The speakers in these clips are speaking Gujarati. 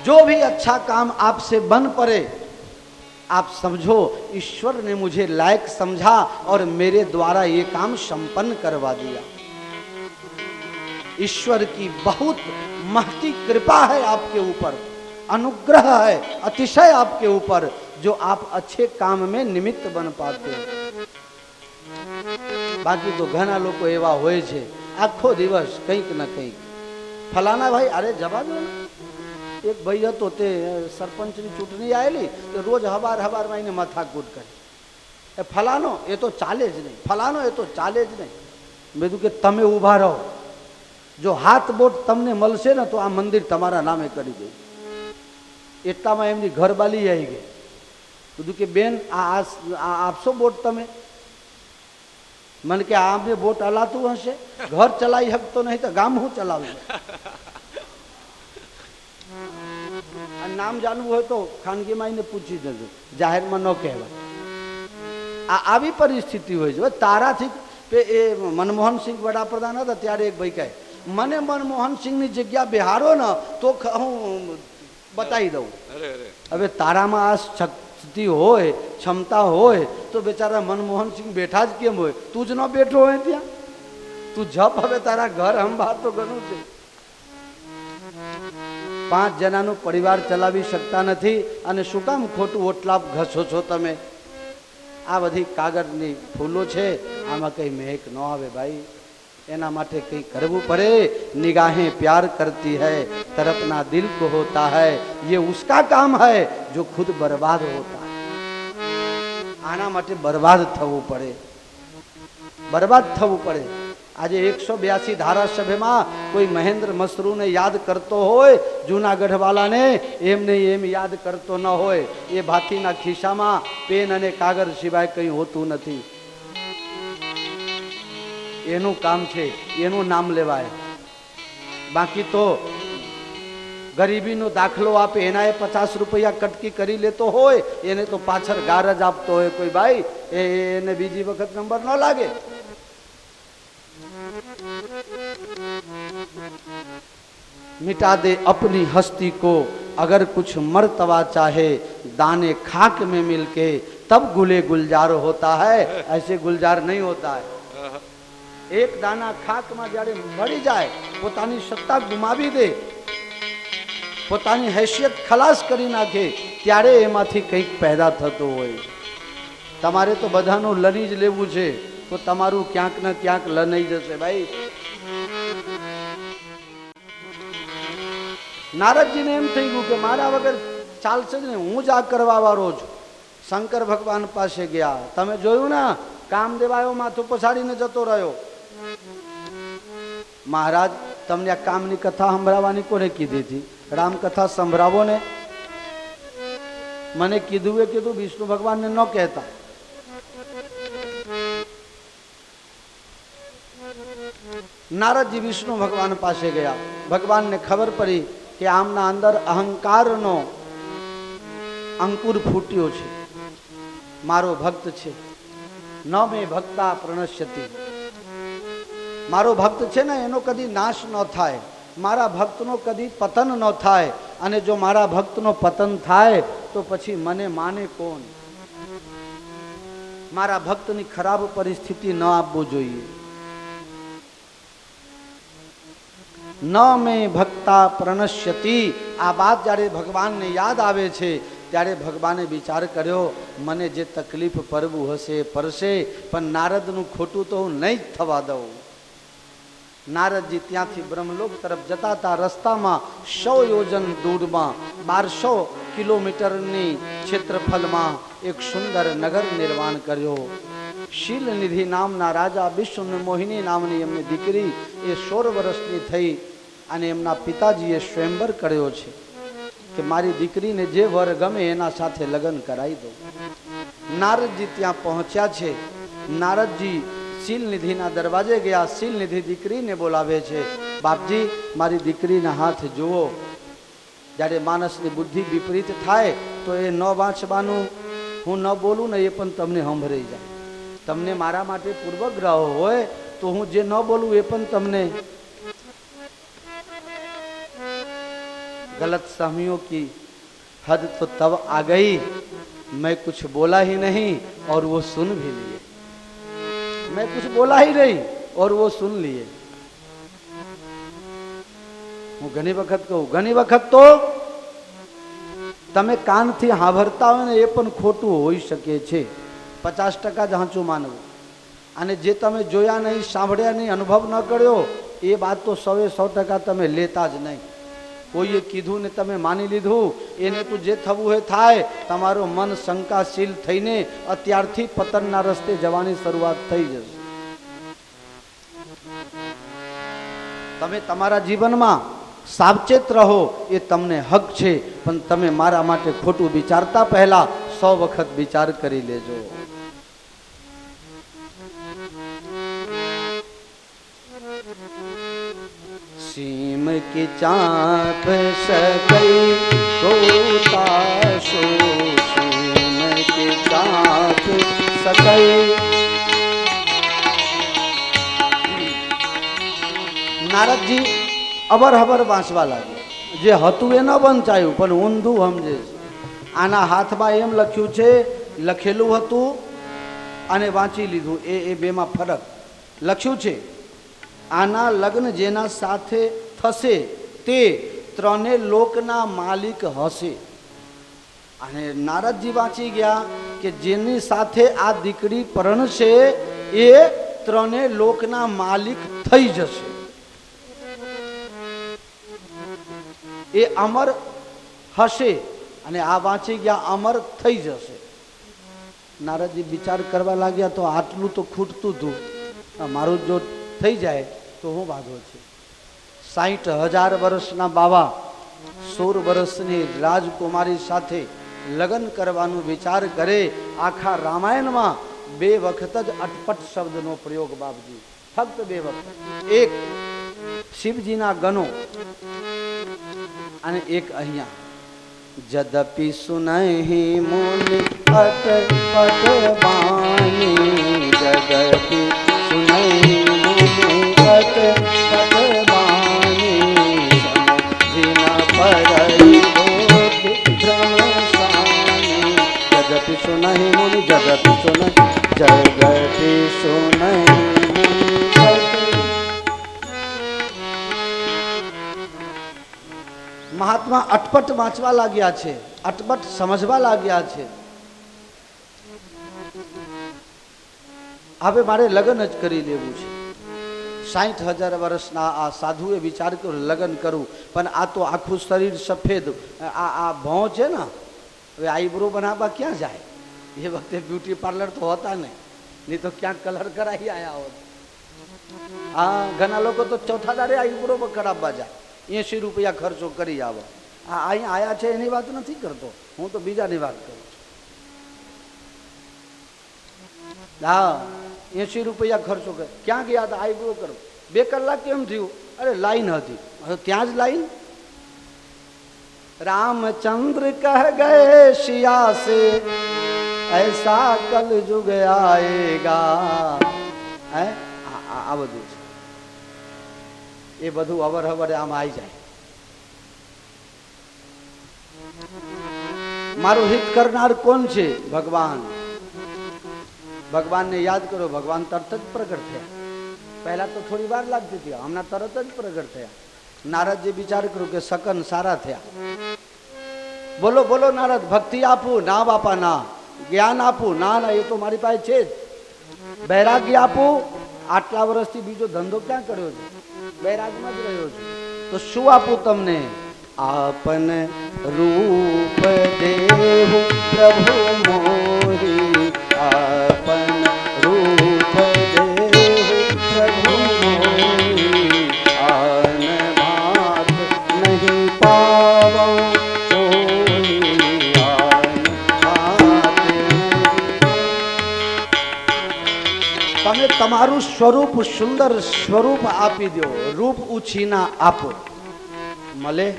जो भी अच्छा काम आपसे बन पड़े, आप समझो ईश्वर ने मुझे लायक समझा और मेरे द्वारा ये काम संपन्न करवा दिया। ईश्वर की बहुत महती कृपा है आपके ऊपर, अनुग्रह है अतिशय आपके ऊपर, जो आप अच्छे काम में निमित्त बन पाते हो। बाकी तो घना लोग एवा होय छे आखो दिवस कंईक न कंईक फलाना भाई, अरे जवा दो ने। एक भाई हतो ते सरपंचनी चूंटणी आवेली तो रोज हवार हवार में माथाकूट करे, फलानो ए तो चाले ज नहीं, फलानो ए तो चाले ज नहीं। मैं कीधुं के तमे ऊभा रहो, जो हाथ बोट तमने मळशे ने तो आ मंदिर तमारा नामे करी दे। एटलामां एमनी घरबाली आई गई, कीधुं के बेन आ आपशो बोट तमे? मन के आमे बोट हलातुं हशे, घर चलाई शकतो नहीं तो गाम हूँ चलावी। नाम जानवू हो तो खानगी माईने पूछी देजो, जाहिर में न कहेवाय। आवी परिस्थिति होय छे। ताराथी ए मनमोहन सिंह वडाप्रधान हता त्यारे एक भाई कहे मने मनमोहन सिंह नी जग्या बेहारो न तो हूँ बताई दऊं। हवे तारामां आ शक्ति होय, क्षमता होय तो बेचारा मनमोहन सिंह बेठा ज केम होय? तू ज न बेठो होय त्यां? तू जप हवे तारा घर अंबार तो घणुं छे। 5 जनाનું परिवार चलावी શકતા નથી અને શું કામ ખોટું ઓટલા ઘસો છો તમે? આ બધી કાગળની ફૂલો છે, આમાં કઈ મહેક ન આવે ભાઈ। એના માટે કઈ કરવું પડે। નિગાहें प्यार करती है, तरफना दिल को होता है, ये उसका काम है जो खुद बर्बाद होता है। આના માટે બરબાદ થવું પડે, બરબાદ થવું પડે। आज 182 धारासभ्य में कोई महेंद्र मसरू ने याद करतो होय, जूनागढ़ वाला ने एम नहीं एम याद करतो न होय। ये भाती ना खीसा में पेन अने कागज सिवाय कहीं होतुं नथी। एनु काम छे, एनु नाम लेवाय। बाकी तो गरीबी नो दाखलो आपे एनाए 50 रुपया कटकी करी लेतो होय, एने तो पाछळ गारज आपतो होय कोई भाई, एने बीजी वखत नंबर न लागे। मिटा दे अपनी हस्ती को अगर कुछ मर्तबा चाहे, दाने खाक में मिलके तब गुले गुलजार होता है, ऐसे गुलजार नहीं होता है। एक दाना खाक में जारे मरी जाए, पोतानी सत्ता गुमावी दे, पोतानी हैसियत खलास करी नाखे, त्यारे एमांथी कंईक पैदा थतो होय। तमारे तो बधानुं लनी ज लेवुं छे तो तमारू क्यांक न क्यांक लनाई जशे भाई। नारदजी ने एम थई गयुं के मारा वगर चालशे ने, हूँ ज आ करवा वाळो छुं। शंकर भगवान पासे गया, तमे जोयुं ना कामदेव आव्यो माथुं पछाड़ीने जतो रह्यो। महाराज तमने आ कामनी कथा संभळाववानी कोने कीधी थी? राम कथा संभळावो ने। मने कीधुं ए कीधुं विष्णु भगवान ने न कहता। नारद जी विष्णु भगवान पासे गया, भगवान ने खबर पड़ी कि आमना अंदर अहंकार नो अंकुर फूट्यो छे। मारो भक्त छे, न मे भक्ता प्रणश्यति। मारो भक्त छे ने एनो कदी नाश न थाय, मारा भक्त नो कदी पतन न थाय। अने जो मारा भक्त नो पतन थाय तो पछी मने माने कोण? मारा भक्त नी खराब परिस्थिति न आपवो जोईए। न में भक्ता प्रणश्यति। आ बात जारे भगवान ने याद आवे छे त्यारे भगवाने विचार कर्यो, मने जे तकलीफ पड़वू हशे पड़शे, पण नारदनुं खोटुं तो हूँ नहीं थवा दऊं। नारद जी त्यांथी ब्रह्मलोक तरफ जता था, रस्ता में 100 योजन दूर में 1200 किलोमीटरनी क्षेत्रफल में एक सुंदर नगर निर्माण कर्यो। शील निधि नामना राजा विश्व मोहिनी नामनी एमनी दीकरी ए 16 वर्षनी थई अने एमना पिताजीए स्वयंवर कर्यो छे कि मारी दीकरी ने जे वर गमे एना साथे लग्न कराई दो। नारद जी त्यां पहोंच्या छे। नारद जी शील निधि ना दरवाजे गया। शील निधि दीकरी ने बोलावे छे, बापजी मारी दीकरी ना हाथ जुओ। जारे मानस की बुद्धि विपरीत थाय तो ए न वांचवानुं, हूँ न बोलूँ ने ए पण तमने सांभळाई जाय। तमने मारा माटे पूर्वग्रह होय तो हूँ जे न बोलूँ ए पण तमने। गलत सहमियों की हद तो तब आ गई, मैं कुछ बोला ही नहीं और वो सुन भी लिए। मैं कुछ बोला ही नहीं और वो सुन लिए। હું ઘણી વખત કહું, ઘણી વખત તો તમે કાનથી સાંભળતા હોય ને એ પણ ખોટું હોઈ શકે છે, 50% જ સાચું માનવું, અને જે તમે જોયા નહીં, સાંભળ્યા નહીં, અનુભવ ન કર્યો એ વાત તો 100% તમે લેતા જ નહીં. કોઈએ કીધું ને તમે માની લીધું, એને તો જે થવું હોય થાય. તમારું મન શંકાશીલ થઈને અત્યારથી પતનના રસ્તે જવાની શરૂઆત થઈ જશે. તમે તમારા જીવનમાં સાવચેત રહો, એ તમને હક છે, પણ તમે મારા માટે ખોટું વિચારતા પહેલા 100 વખત વિચાર કરી લેજો. सीम की चाप सकई गोताशो, सीम की चाप सकई. નારદજી અબર હબર વાંચવા લાગ્યા. જે હતું એ ન વંચાયું, પણ ઊંધું સમજે છે. આના હાથમાં એમ લખ્યું છે, લખેલું હતું અને વાંચી લીધું, એ બેમાં ફરક લખ્યું છે. આના લગ્ન જેના સાથે થશે તે ત્રણે લોકના માલિક હશે. અને નારદજી વાંચી ગયા કે જેની સાથે આ દીકરી પરણશે એ ત્રણે લોકના માલિક થઈ જશે, એ અમર હશે. અને આ વાંચી ગયા અમર થઈ જશે. નારદજી વિચાર કરવા લાગ્યા, તો આટલું તો ખૂટતું હતું, મારું જો થઈ જાય તો હું વાંધો છે. 60,000 વર્ષના બાવા 16 વર્ષની રાજકુમારી સાથે લગ્ન કરવાનું વિચાર કરે. આખા રામાયણમાં 2 વખત જ અટપટ શબ્દનો પ્રયોગ બાપજી, ફક્ત 2 વખત. એક શિવજીના ગનો અને એક અહીંયા. જદપી સુનહી મુનિ અટપટ બાની, જદપી સુનહી મુનિ અટપટ બાની, સમજીના પરઈ બોધિ ભ્રમસાની. જદપી સુનહી મુનિ, જદપી સુનહી, જદપી સુનહી મહાત્મા અટપટ વાંચવા લાગ્યા છે, અટપટ સમજવા લાગ્યા છે. હવે મારે લગ્ન જ કરી લેવું છે. 60,000 વર્ષના આ સાધુએ વિચાર કર્યો લગ્ન કરું, પણ આ તો આખું શરીર સફેદ, આ ભોં છે ને, હવે આઈબ્રો બનાવવા ક્યાં જાય? એ વખતે બ્યુટી પાર્લર તો હતા નહીં તો ક્યાંક કલર કરાવી આવ્યા હોત. હા, ઘણા લોકો તો ચોથા દાડે આઈબ્રો કરાવવા જાય, 80 રૂપિયા ખર્ચો કરી આવો. આ અહીંયા આયા છે એની વાત નથી કરતો હું, તો બીજાની વાત કરું છું. હા, 80 રૂપિયા ખર્ચો કરે. ક્યાં ગયા હતા આઈબ્રો કરો? 2 કલાક કેમ થયું? અરે લાઈન હતી, ત્યાં જ લાઈન. रामचंद्र कह गए सिया से ऐसा कल जुग आएगा. આ બધું છે, એ બધું અવર હવરે આમ આવી જાય. મારું હિત કરનાર કોણ છે? ભગવાન. ભગવાનને યાદ કરો, ભગવાન તરત જ પ્રગટ થયા. પહેલા તો થોડી વાર લાગતી હતી, હમણાં તરત જ પ્રગટ થયા. નારદજી વિચાર કર્યું કે સકન સારા થયા. બોલો બોલો નારદ, ભક્તિ આપું? ના બાપા ના. જ્ઞાન આપું? ના ના, એ તો મારી પાસે છે જ. વૈરાગ્ય આપું? આટલા વર્ષથી બીજો ધંધો ક્યાં કર્યો છે? વૈરાગમાં જ રહ્યો છે. તો શું આપું તમને? આપન રૂપ દેહુ પ્રભુ મોરી, આપન રૂપ દેહુ પ્રભુ મોરી, આન ભાત નહીં પાવો કોઈ, આન ભાત. તમે તમારું સ્વરૂપ, સુંદર સ્વરૂપ આપી દો, રૂપ ઉછીના આપો. મળે?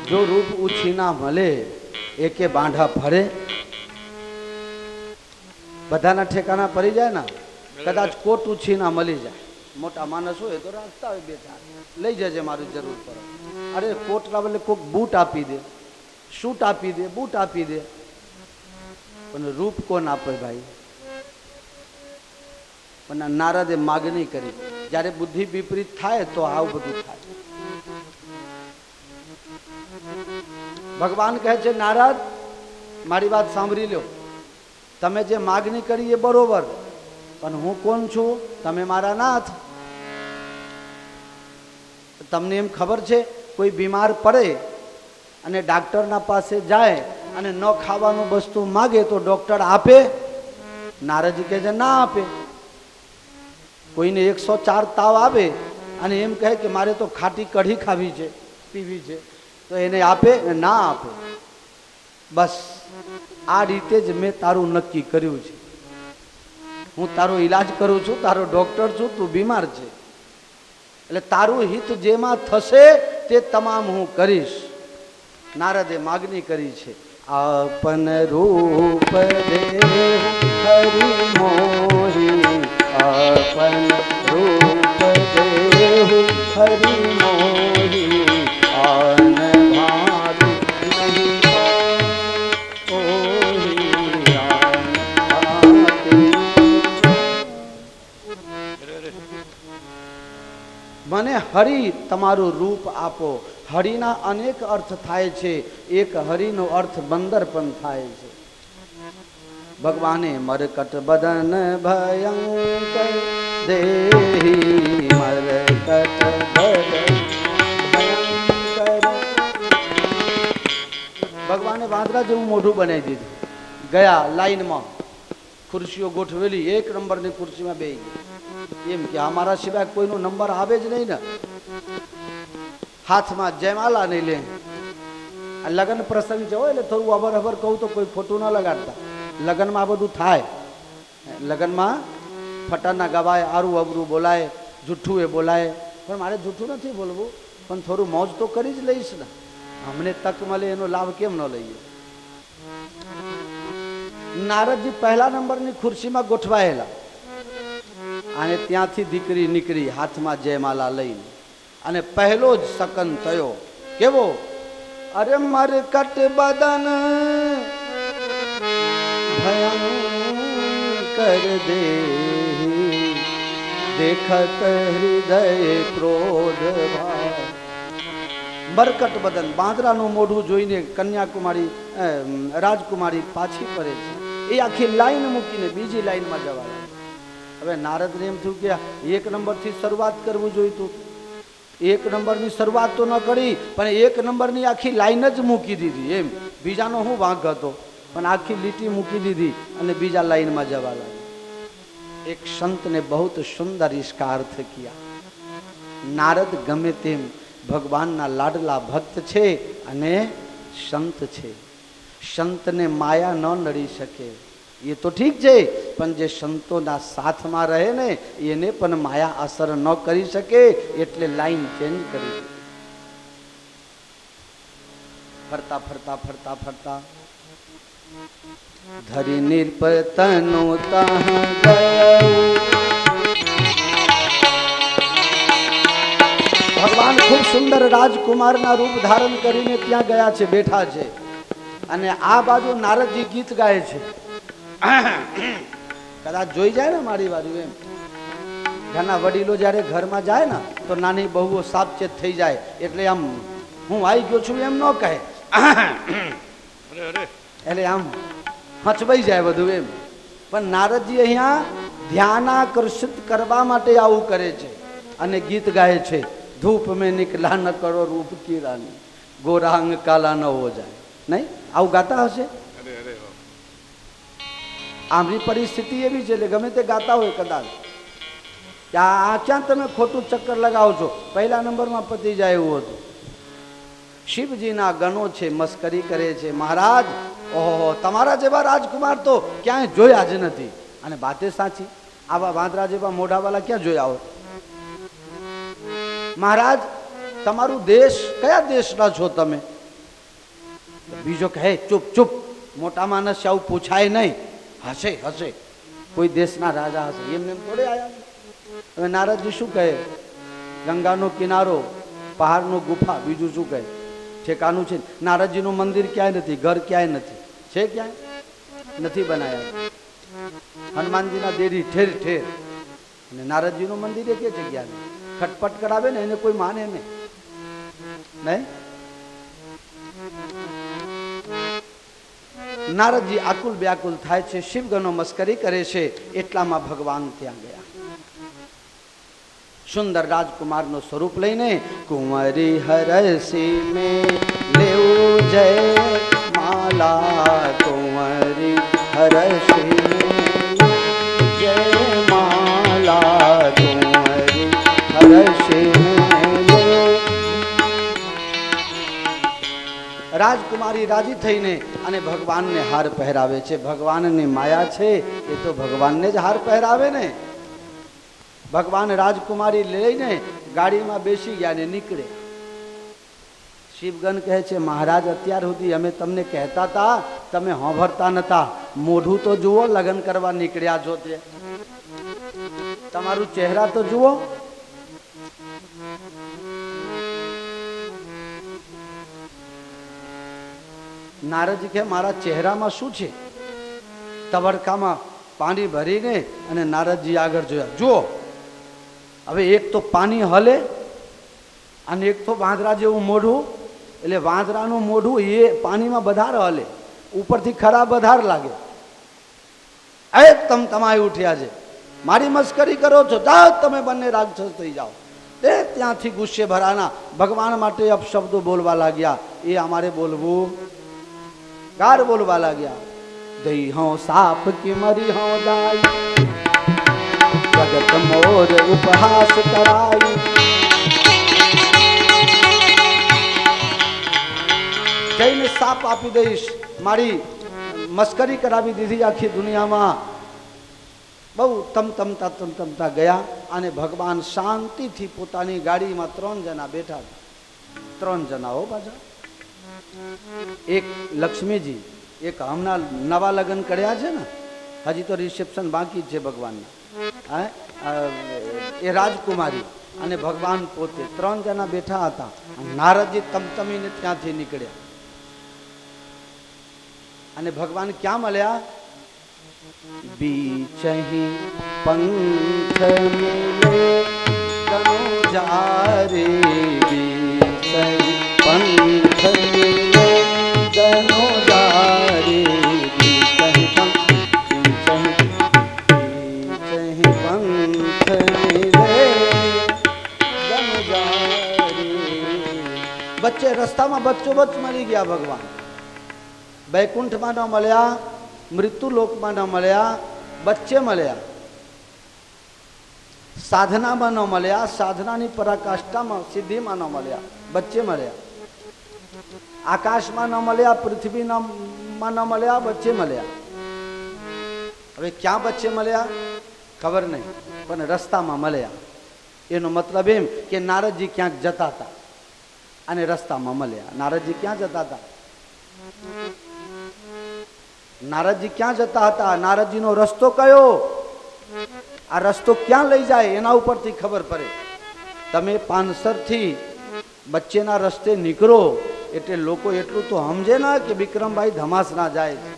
જો રૂપ ઉછીના મળે, એકે બાંધા ફરે? બધાના ઠેકાણા પડી જાય ને. કદાચ કોટ ઉછીના મળી જાય, મોટા માણસ હોય તો રાખતા હોય બે ચાર, લઈ જજે મારું જરૂર પડે. અરે કોટલા બદલે કોઈક બૂટ આપી દે, શૂટ આપી દે, બૂટ આપી દે, પણ રૂપ કોણ આપે ભાઈ? પણ નારદે માગણી કરી, જ્યારે બુદ્ધિ વિપરીત થાય તો આવું બધું થાય. ભગવાન કહે છે નારદ મારી વાત સાંભળી લો, તમે જે માગણી કરી એ બરોબર, પણ હું કોણ છું? તમે મારા નાથ. તમને એમ ખબર છે કોઈ બીમાર પડે અને ડાક્ટરના પાસે જાય અને ન ખાવાનું વસ્તુ માગે તો ડોક્ટર આપે? નારદજી કહે છે ના આપે. કોઈને 104 તાવ આવે અને એમ કહે કે મારે તો ખાટી કઢી ખાવી છે, પીવી છે, તો એને આપે? ના આપે. બસ આ રીતે જ મેં તારું નક્કી કર્યું છે. હું તારો ઈલાજ કરું છું, તારો ડોક્ટર છું, તું બીમાર છે, એટલે તારું હિત જેમાં થશે તે તમામ હું કરીશ. નારદે માગણી કરી છે, આપન રૂપ દે હરિ મોહી, આપન રૂપ દે હરિ મોહી, આન ભાવી નહીં ઓહી, આન ભાવી. મને હરિ તમારું રૂપ આપો. હરિના અનેક અર્થ થાય છે, એક હરિનો અર્થ બંદર પણ થાય છે. ભગવાને મરકટ બદન ભયંકર દેહી, મરકટ બદન ભયંકર. ભગવાને વાંદરા જેવું મોઢું બનાવી દીધું. ગયા લાઈનમાં ખુરશીઓ ગોઠવેલી, 1 નંબરની ખુરશીમાં બેસી ગયા. એમ કે અમારા સિવાય કોઈનો નંબર આવે જ નહીં ને. હાથમાં જયમાલા નહીં લે. લગ્ન પ્રસંગ છે હોય એટલે થોડું અબર અબર કહું તો કોઈ ખોટું ન લગાડતા. લગ્નમાં આ બધું થાય. લગ્નમાં ફટાના ગવાય, આરું અબરું બોલાય, જૂઠું એ બોલાય. પણ મારે જૂઠું નથી બોલવું, પણ થોડું મોજ તો કરી જ લઈશ ને. અમને તક મળે એનો લાભ કેમ ન લઈએ? નારદજી પહેલા નંબરની ખુરશીમાં ગોઠવાયેલા અને ત્યાંથી દીકરી નીકળી હાથમાં જયમાલા લઈને, અને પહેલો જ સકન થયો. કેવો? અરે મરકટ બદન ભયંકર દેહી, દેખત હૃદય ક્રોધ ભાવ. મરકટ બદન, બાંદરાનું મોઢું જોઈને કન્યાકુમારી રાજકુમારી પાછી પડે છે. એ આખી લાઈન મૂકીને બીજી લાઈનમાં જવા લાગે. હવે નારદને એમ થયું કે 1 નંબરથી શરૂઆત કરવું જોઈતું. 1 નંબરની શરૂઆત તો ન કરી, પણ 1 નંબરની આખી લાઈન જ મૂકી દીધી. એમ બીજાનો શું વાંક હતો, પણ આખી લીટી મૂકી દીધી અને બીજા લાઈનમાં જવા લાગે. એક સંતને બહુ સુંદર इसका अर्थ किया. નારદ ગમે તેમ ભગવાનના લાડલા ભક્ત છે અને સંત છે. સંતને માયા ન નડી શકે એ તો ઠીક છે, પણ જે સંતોના સાથમાં રહે ને એને પણ માયા અસર ન કરી શકે, એટલે લાઈન ચેન્જ કરી દીધી. ફરતા ફરતા ફરતા ફરતા ધરી નિર્પતનો તહ ગયું. ભગવાન ખૂબ સુંદર રાજકુમારના રૂપ ધારણ કરીને ત્યાં ગયા છે, બેઠા છે, અને આ બાજુ નારદજી ગીત ગાય છે. કદાચ જોઈ જાય ને મારી બાજુ. એમ ઘણા વડીલો જ્યારે ઘરમાં જાય ને તો નાની બહુઓ સાવચેત થઈ જાય, એટલે આમ હું આવી ગયો છું એમ ન કહે, એટલે આમ હચવાઈ જાય બધું. એમ પણ નારદજી અહીંયા ધ્યાન આકર્ષિત કરવા માટે આવું કરે છે અને ગીત ગાય છે. ધૂપ મેં નિકલા ન કરો રૂપ કી રાની, ગોરાંગ કાલા ન હો જાય. નહીં આવું ગાતા હશે? આમની પરિસ્થિતિ એવી છે એટલે ગમે તે ગાતા હોય કદાચ. આ ક્યાં તમે ખોટું ચક્કર લગાવો છો? પહેલા નંબરમાં પતી જાય એવું હતું. શિવજીના ગણો છે, મસ્કરી કરે છે. મહારાજ, ઓહો, તમારા જેવા રાજકુમાર તો ક્યાંય જોયા જ નથી. અને વાતે સાચી, આવા વાંદરા જેવા મોઢાવાળા ક્યાં જોયા હોય? મહારાજ, તમારું દેશ કયા દેશના છો તમે? બીજો કહે ચૂપ ચૂપ, મોટા માણસ આવું પૂછાય નહીં. હશે હશે, કોઈ દેશના રાજા હશે, એમને થોડે આયા. હવે નારદજી શું કહે? ગંગાનો કિનારો, પહાડનો ગુફા, બીજું શું કહે? ઠેકાનું છે. નારદજીનું મંદિર ક્યાંય નથી, ઘર ક્યાંય નથી, છે ક્યાંય નથી બનાયા. હનુમાનજીના દેરી ઠેર ઠેર, અને નારદજીનું મંદિર એક જગ્યા નહીં. ખટપટ કરાવે ને એને કોઈ માને નહીં. નારદજી આકુલ વ્યાકુલ થાય છે, શિવગણો મસ્કરી કરે છે. એટલામાં ભગવાન ત્યાં ગયા. સુંદર રાજકુમારનું સ્વરૂપ લઈને કુંવરી હરસી મેં લેવું જય માલા, કુંવરી હરસી જય માલા, કુંવરી હરસી રાજકુમારી રાજી થઈને અને ભગવાનને હાર પહેરાવે છે. ભગવાનની માયા છે એ તો ભગવાનને જ હાર પહેરાવે ને. ભગવાન રાજકુમારી લઈને ગાડીમાં બેસી ગયા ને નીકળે. શિવગણ કહે છે, મહારાજ અત્યાર સુધી અમે તમને કહેતા હતા, તમે સાંભળતા નતા. મોઢું તો જુઓ, લગ્ન કરવા નીકળ્યા છો તે તમારું ચહેરા તો જુઓ. નારદજી કહે, મારા ચહેરામાં શું છે? તબડકામાં પાણી ભરીને અને નારદજી આગળ જોયા. જુઓ, હવે એક તો પાણી હલે અને એક તો વાંદરા જેવું મોઢું. એટલે વાંદરાનું મોઢું એ પાણીમાં વધારે હલે, ઉપરથી ખરાબ વધારે લાગે. તમ તમાય ઉઠ્યા છે, મારી મસ્કરી કરો છો, જાઓ તમે બંને રાક્ષસ થઈ જાઓ. તે ત્યાંથી ગુસ્સે ભરાના ભગવાન માટે અપશબ્દો બોલવા લાગ્યા. એ અમારે બોલવું? ગાર બોલવા લાગ્યા. દઈ હો સાપ કી મરી હો દાઈ, જગત મોર ઉપહાસ કરાઈ. જઈને સાપ આપી દઈશ, મારી મસ્કરી કરાવી દીધી આખી દુનિયામાં. બહુ તમતમતા ગયા અને ભગવાન શાંતિથી પોતાની ગાડીમાં 3 જણા બેઠા. 3 જણા હો પાછા. એક લક્ષ્મીજી, એક હમણાં નવા લગ્ન કર્યા છે ને, હજી તો રિસેપ્શન બાકી છે ભગવાનના. એ રાજકુમારી અને ભગવાન પોતે 3 જણા બેઠા હતા. નારદજી તમતમીને ત્યાંથી નીકળ્યા અને ભગવાન ક્યાં મળ્યા? બીચહી પંથ મિલે તનુજારે, બીચહી પંથ મિલે તનુજારે, બીચહી પંથ મિલે તનુજારે. બચ્ચે રસ્તામાં બચ્ચોબચ્ચ મરી ગયા ભગવાન. વૈકુંઠમાં ન મળ્યા, મૃત્યુલોકમાં ન મળ્યા, બચ્ચે મળ્યા. સાધનામાં ન મળ્યા, સાધનાની પરાકાષ્ઠામાં સિદ્ધિમાં ન મળ્યા, બચ્ચે મળ્યા. આકાશમાં ન મળ્યા, પૃથ્વીમાં ન મળ્યા, બચ્ચે મળ્યા. હવે ક્યાં બચ્ચે મળ્યા ખબર નહીં, પણ રસ્તામાં મળ્યા. એનો મતલબ એમ કે નારદજી ક્યાંક જતા હતા અને રસ્તામાં મળ્યા. નારદજી ક્યાં જતા હતા? નારદજી ક્યાં જતા હતા? નારદજીનો રસ્તો કયો? આ રસ્તો ક્યાં લઈ જાય એના ઉપરથી ખબર પડે. તમે પાનસરથી બચ્ચેના રસ્તે નીકળો એટલે લોકો એટલું તો સમજે ના કે વિક્રમભાઈ ધમાસના જાય છે.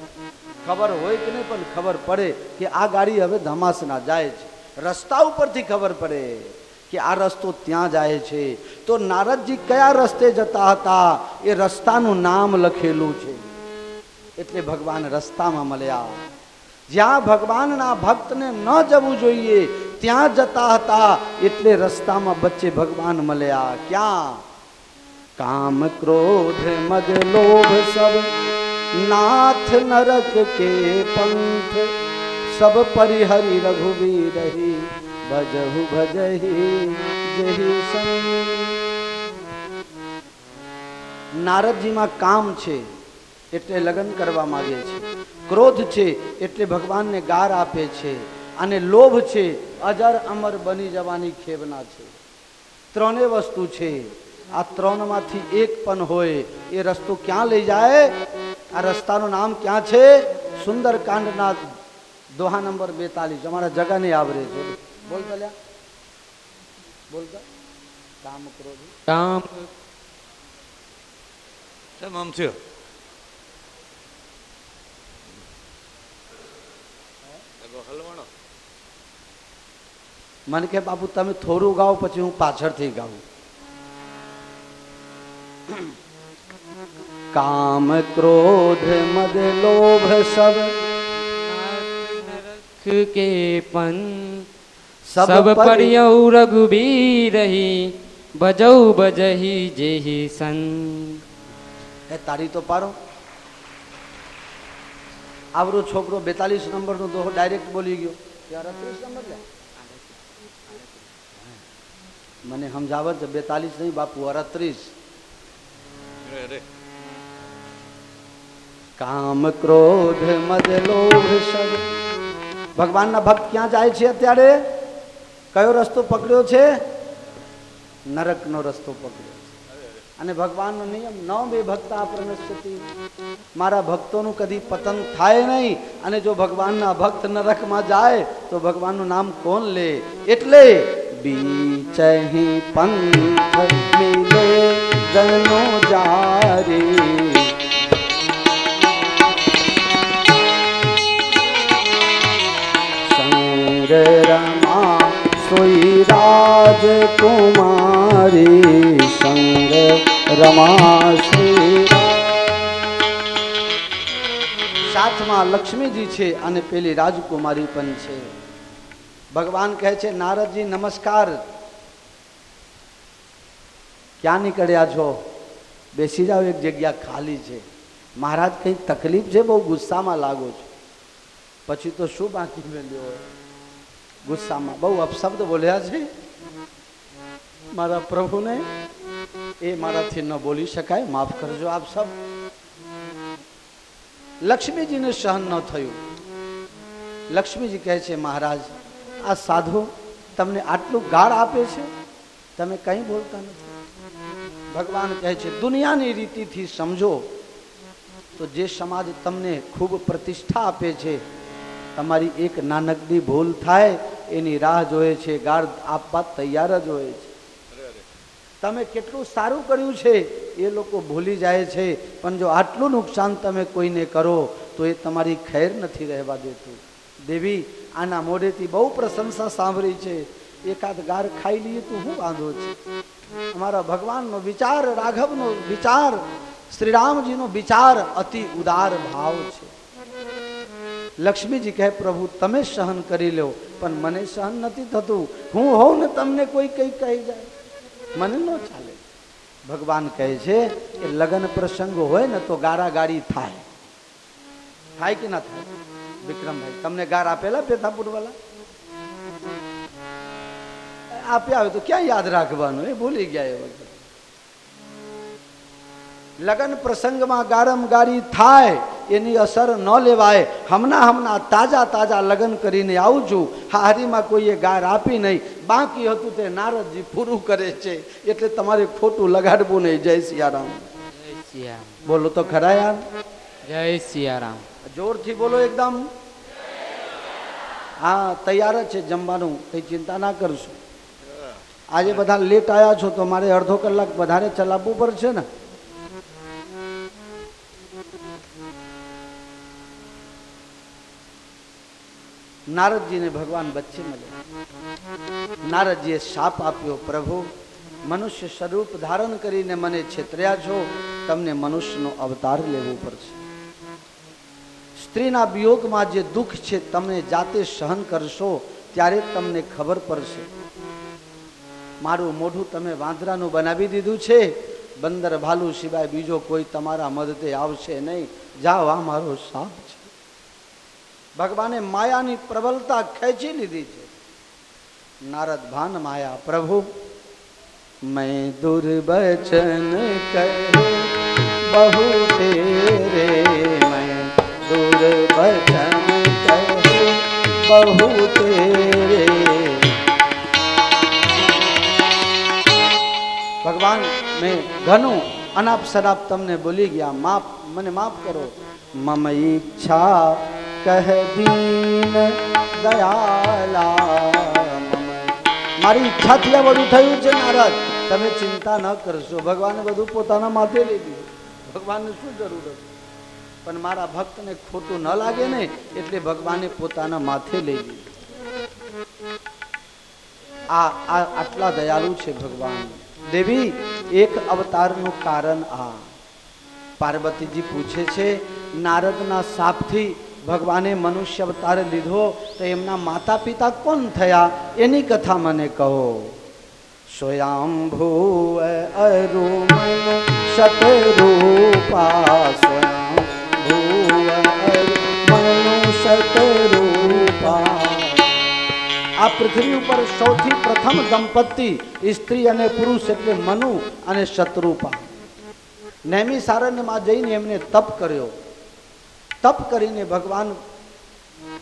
ખબર હોય કે નહીં, પણ ખબર પડે કે આ ગાડી હવે ધમાસના જાય છે. રસ્તા ઉપરથી ખબર પડે કે આ રસ્તો ત્યાં જાય છે. તો નારદજી કયા રસ્તે જતા હતા એ રસ્તાનું નામ લખેલું છે. એટલે ભગવાન રસ્તામાં મળ્યા. જ્યાં ભગવાનના ભક્તને ન જવું જોઈએ ત્યાં જતા હતા, એટલે રસ્તામાં બચ્ચે ભગવાન મળ્યા. ક્યાં? કામ ક્રોધ મદ લોભ સબ નાથ નરક કે પંથ, સબ પરિહરી રઘુવીર રહી ભજહુ ભજહી જહી સંગ. નારદજીમાં કામ છે એટલે લગ્ન કરવા માંગે છે, ક્રોધ છે એટલે ભગવાનને ગાર આપે છે, અને લોભ છે અજર અમર બની જવાની ખેવના છે. 3 વસ્તુ છે. આ 3માંથી એક પણ હોય એ રસ્તો ક્યાં લઈ જાય? આ રસ્તાનું નામ ક્યાં છે? સુંદરકાંડના દોહા નંબર 42. અમારા જગા નહીં આવરે છે. બોલ બોલ્યા બોલતા કામ ક્રોધ કામ કેમ આમ થયો? હલવાણો મને કે બાપુ તમે થોડું ગાઓ પછી હું પાછળથી ગાઉં. કામ ક્રોધ મદ લોભ સબ के पन सब परियौ रघुबीर ही बजौ बजही जेहि सन. એ તારી તો પારો. આવરો છોકરો 42 નંબરનો દોહો ડાયરેક્ટ બોલી ગયો. 38 નંબર લે મને સમજાવત 42 નહીં બાપુ 38. કામ ક્રોધ મદ લોભ સબ. ભગવાનના ભક્ત ક્યાં જાય છે અત્યારે? કયો રસ્તો પકડ્યો છે? નરકનો રસ્તો પકડ્યો છે. અને ભગવાનનો નિયમ ન બે ભક્તા પ્રનશ્યતિ. મારા ભક્તોનું કદી પતન થાય નહીં. અને જો ભગવાનના ભક્ત નરકમાં જાય તો ભગવાનનું નામ કોણ લે? એટલે બીચહી પંથ મિલે જનો જારી. रमा सोई राजकुमारी संग रमा श्री. સાથમાં લક્ષ્મીજી છે અને પેલી રાજકુમારી પણ છે. ભગવાન કહે છે નારદજી નમસ્કાર. ક્યાં નીકળ્યા છો? બેસી જાઓ, એક જગ્યા ખાલી છે. મહારાજ કઈ તકલીફ છે? બહુ ગુસ્સામાં લાગો છો. પછી તો શું બાકી મેલ્યો? ગુસ્સામાં બહુ અપશબ્દ બોલ્યા છે મારા પ્રભુને. એ મારાથી ન બોલી શકાય, માફ કરજો આપ સબ. લક્ષ્મીજીને સહન ન થયું. લક્ષ્મીજી કહે છે મહારાજ આ સાધુ તમને આટલું ગાળ આપે છે, તમે કંઈ બોલતા નથી. ભગવાન કહે છે દુનિયાની રીતિથી સમજો તો જે સમાજ તમને ખૂબ પ્રતિષ્ઠા આપે છે, તમારી એક નાનકડી ભૂલ થાય એની રાહ જોએ છે, ગાળ આપવા તૈયાર જ હોય છે. તમે કેટલું સારું કર્યું છે એ લોકો ભૂલી જાય છે, પણ જો આટલું નુકસાન તમે કોઈને કરો તો એ તમારી ખેર નથી રહેવા દેતું. દેવી આના મોઢેથી બહુ પ્રશંસા સાંભળી છે, એકાદ ગાર ખાઈ લઈએ તો શું વાંધો છે? અમારા ભગવાનનો વિચાર, રાઘવનો વિચાર, શ્રીરામજીનો વિચાર અતિ ઉદાર ભાવ છે. લક્ષ્મીજી કહે પ્રભુ તમે સહન કરી લો, પણ મને સહન નથી થતું. હું હોઉં ને તમને કોઈ કઈ કહી જાય, મને ન ચાલે. ભગવાન કહે છે કે લગ્ન પ્રસંગ હોય ને તો ગારાગારી થાય. થાય કે ના થાય? વિક્રમભાઈ તમને ગાર આપેલા પેથાપુર વાળા? આપ્યા હોય તો ક્યાં યાદ રાખવાનું? એ ભૂલી ગયા. એ વખત લગ્ન પ્રસંગમાં ગારમ ગારી થાય એની અસર ન લેવાય. હમણાં તાજા તાજા લગ્ન કરીને આવું છું. હારીમાં કોઈએ ગાર આપી નહીં, બાકી હતું તે નારદજી પૂરું કરે છે, એટલે તમારે ખોટું લગાડવું નહીં. જય સિયારામ. જય સિયારામ. બોલો તો ખરા યાર. જય સિયારામ. જોરથી બોલો એકદમ. હા તૈયાર જ છે જમવાનું, કઈ ચિંતા ના કરશો. આજે બધા લેટ આવ્યા છો તો મારે અડધો કલાક વધારે ચલાવવું પડશે ને. નારદજીને ભગવાન વચ્ચે મળ્યા. નારદજીએ શાપ આપ્યો, પ્રભુ મનુષ્ય સ્વરૂપ ધારણ કરીને મને છેતર્યા છો, તમને મનુષ્યનો અવતાર લેવો પડશે. સ્ત્રીના વિયોગમાં જે દુઃખ છે તમે જાતે સહન કરશો ત્યારે તમને ખબર પડશે. મારું મોઢું તમે વાંદરાનું બનાવી દીધું છે, બંદર ભાલુ સિવાય બીજો કોઈ તમારા મદદે આવશે નહીં. જાઓ, આ મારો શાપ છે. ભગવાને માયાની પ્રબલતા ખેંચી લીધી છે. નારદ ભાન માયા પ્રભુ मैं दुर्वचन कहे बहु तेरे, मैं दुर्वचन कहे बहु तेरे. ભગવાન મેં ઘણું અનાપ શરાપ તમને બોલી ગયા, માફ મને માફ કરો. મમ ઈચ્છા કહ દીન દયાલા, મારી ઈચ્છાથી આ બધું થયું છે નારદ, તમે ચિંતા ન કરશો. ભગવાને બધું પોતાના માથે લઈ લીધું. ભગવાનને શું જરૂર હતી? પણ મારા ભક્તને ખોટું ન લાગે ને એટલે ભગવાને પોતાના માથે લઈ લીધું. આટલા દયાળુ છે ભગવાન. દેવી, એક અવતારનું કારણ આ. પાર્વતીજી પૂછે છે, નારદના શાપથી ભગવાને મનુષ્ય અવતાર લીધો તો એમના માતા પિતા કોણ થયા એની કથા મને કહો. સ્વયંભૂ અરુ શતરૂપા, સ્વયંભૂ અરુ શતરૂપા. આ પૃથ્વી ઉપર સૌથી પ્રથમ દંપતી સ્ત્રી અને પુરુષ એટલે મનુ અને શતરૂપા. નૈમિષારણ્યમાં જઈને એમને તપ કર્યો. તપ કરીને ભગવાન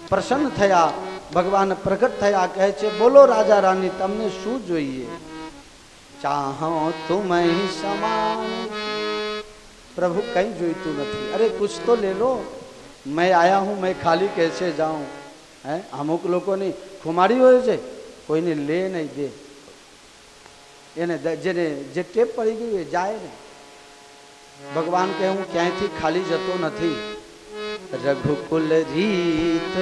પ્રસન્ન થયા, ભગવાન પ્રગટ થયા. કહે છે, બોલો રાજા રાની, તમને શું જોઈએ? ચાહો તુમે સમાન. પ્રભુ કઈ જોઈતું નથી. અરે કુછ તો લે લો, મેં આયા હું, મેં ખાલી कैसे જાઉં. હે, અમુક લોકોની ખુમારી હોય છે, કોઈને લે નહીં દે. એને જેને જે ટેપ પડી ગયું એ જાય ને. ભગવાન કહે, હું ક્યાંયથી ખાલી જતો નથી. રઘુકુલ રીત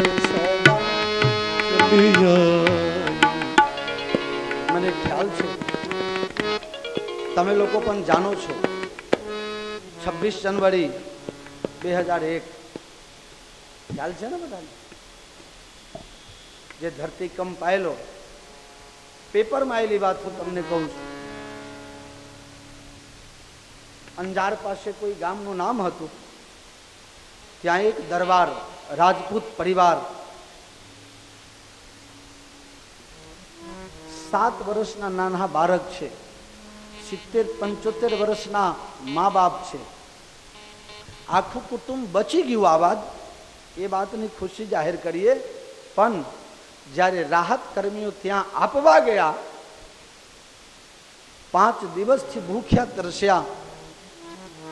મને ખ્યાલ છે, તમે લોકો પણ જાણો છો, 26 જનવરી 2001 ખ્યાલ છે ને બધાને? જે ધરતીકંપ આવેલો, પેપરમાં આવેલી વાત હું તમને કહું છું. અંજાર પાસે કોઈ ગામનું નામ હતું. ત્યાં એક દરબાર, રાજપૂત પરિવાર, 7 વર્ષના નાના બાળક છે, 70-75 વર્ષના મા બાપ છે. આખું કુટુંબ બચી ગયું. આ વાત, એ વાતની ખુશી જાહેર કરીએ. પણ જ્યારે રાહત કર્મીઓ ત્યાં આપવા ગયા, 5 દિવસથી ભૂખ્યા તરસ્યા,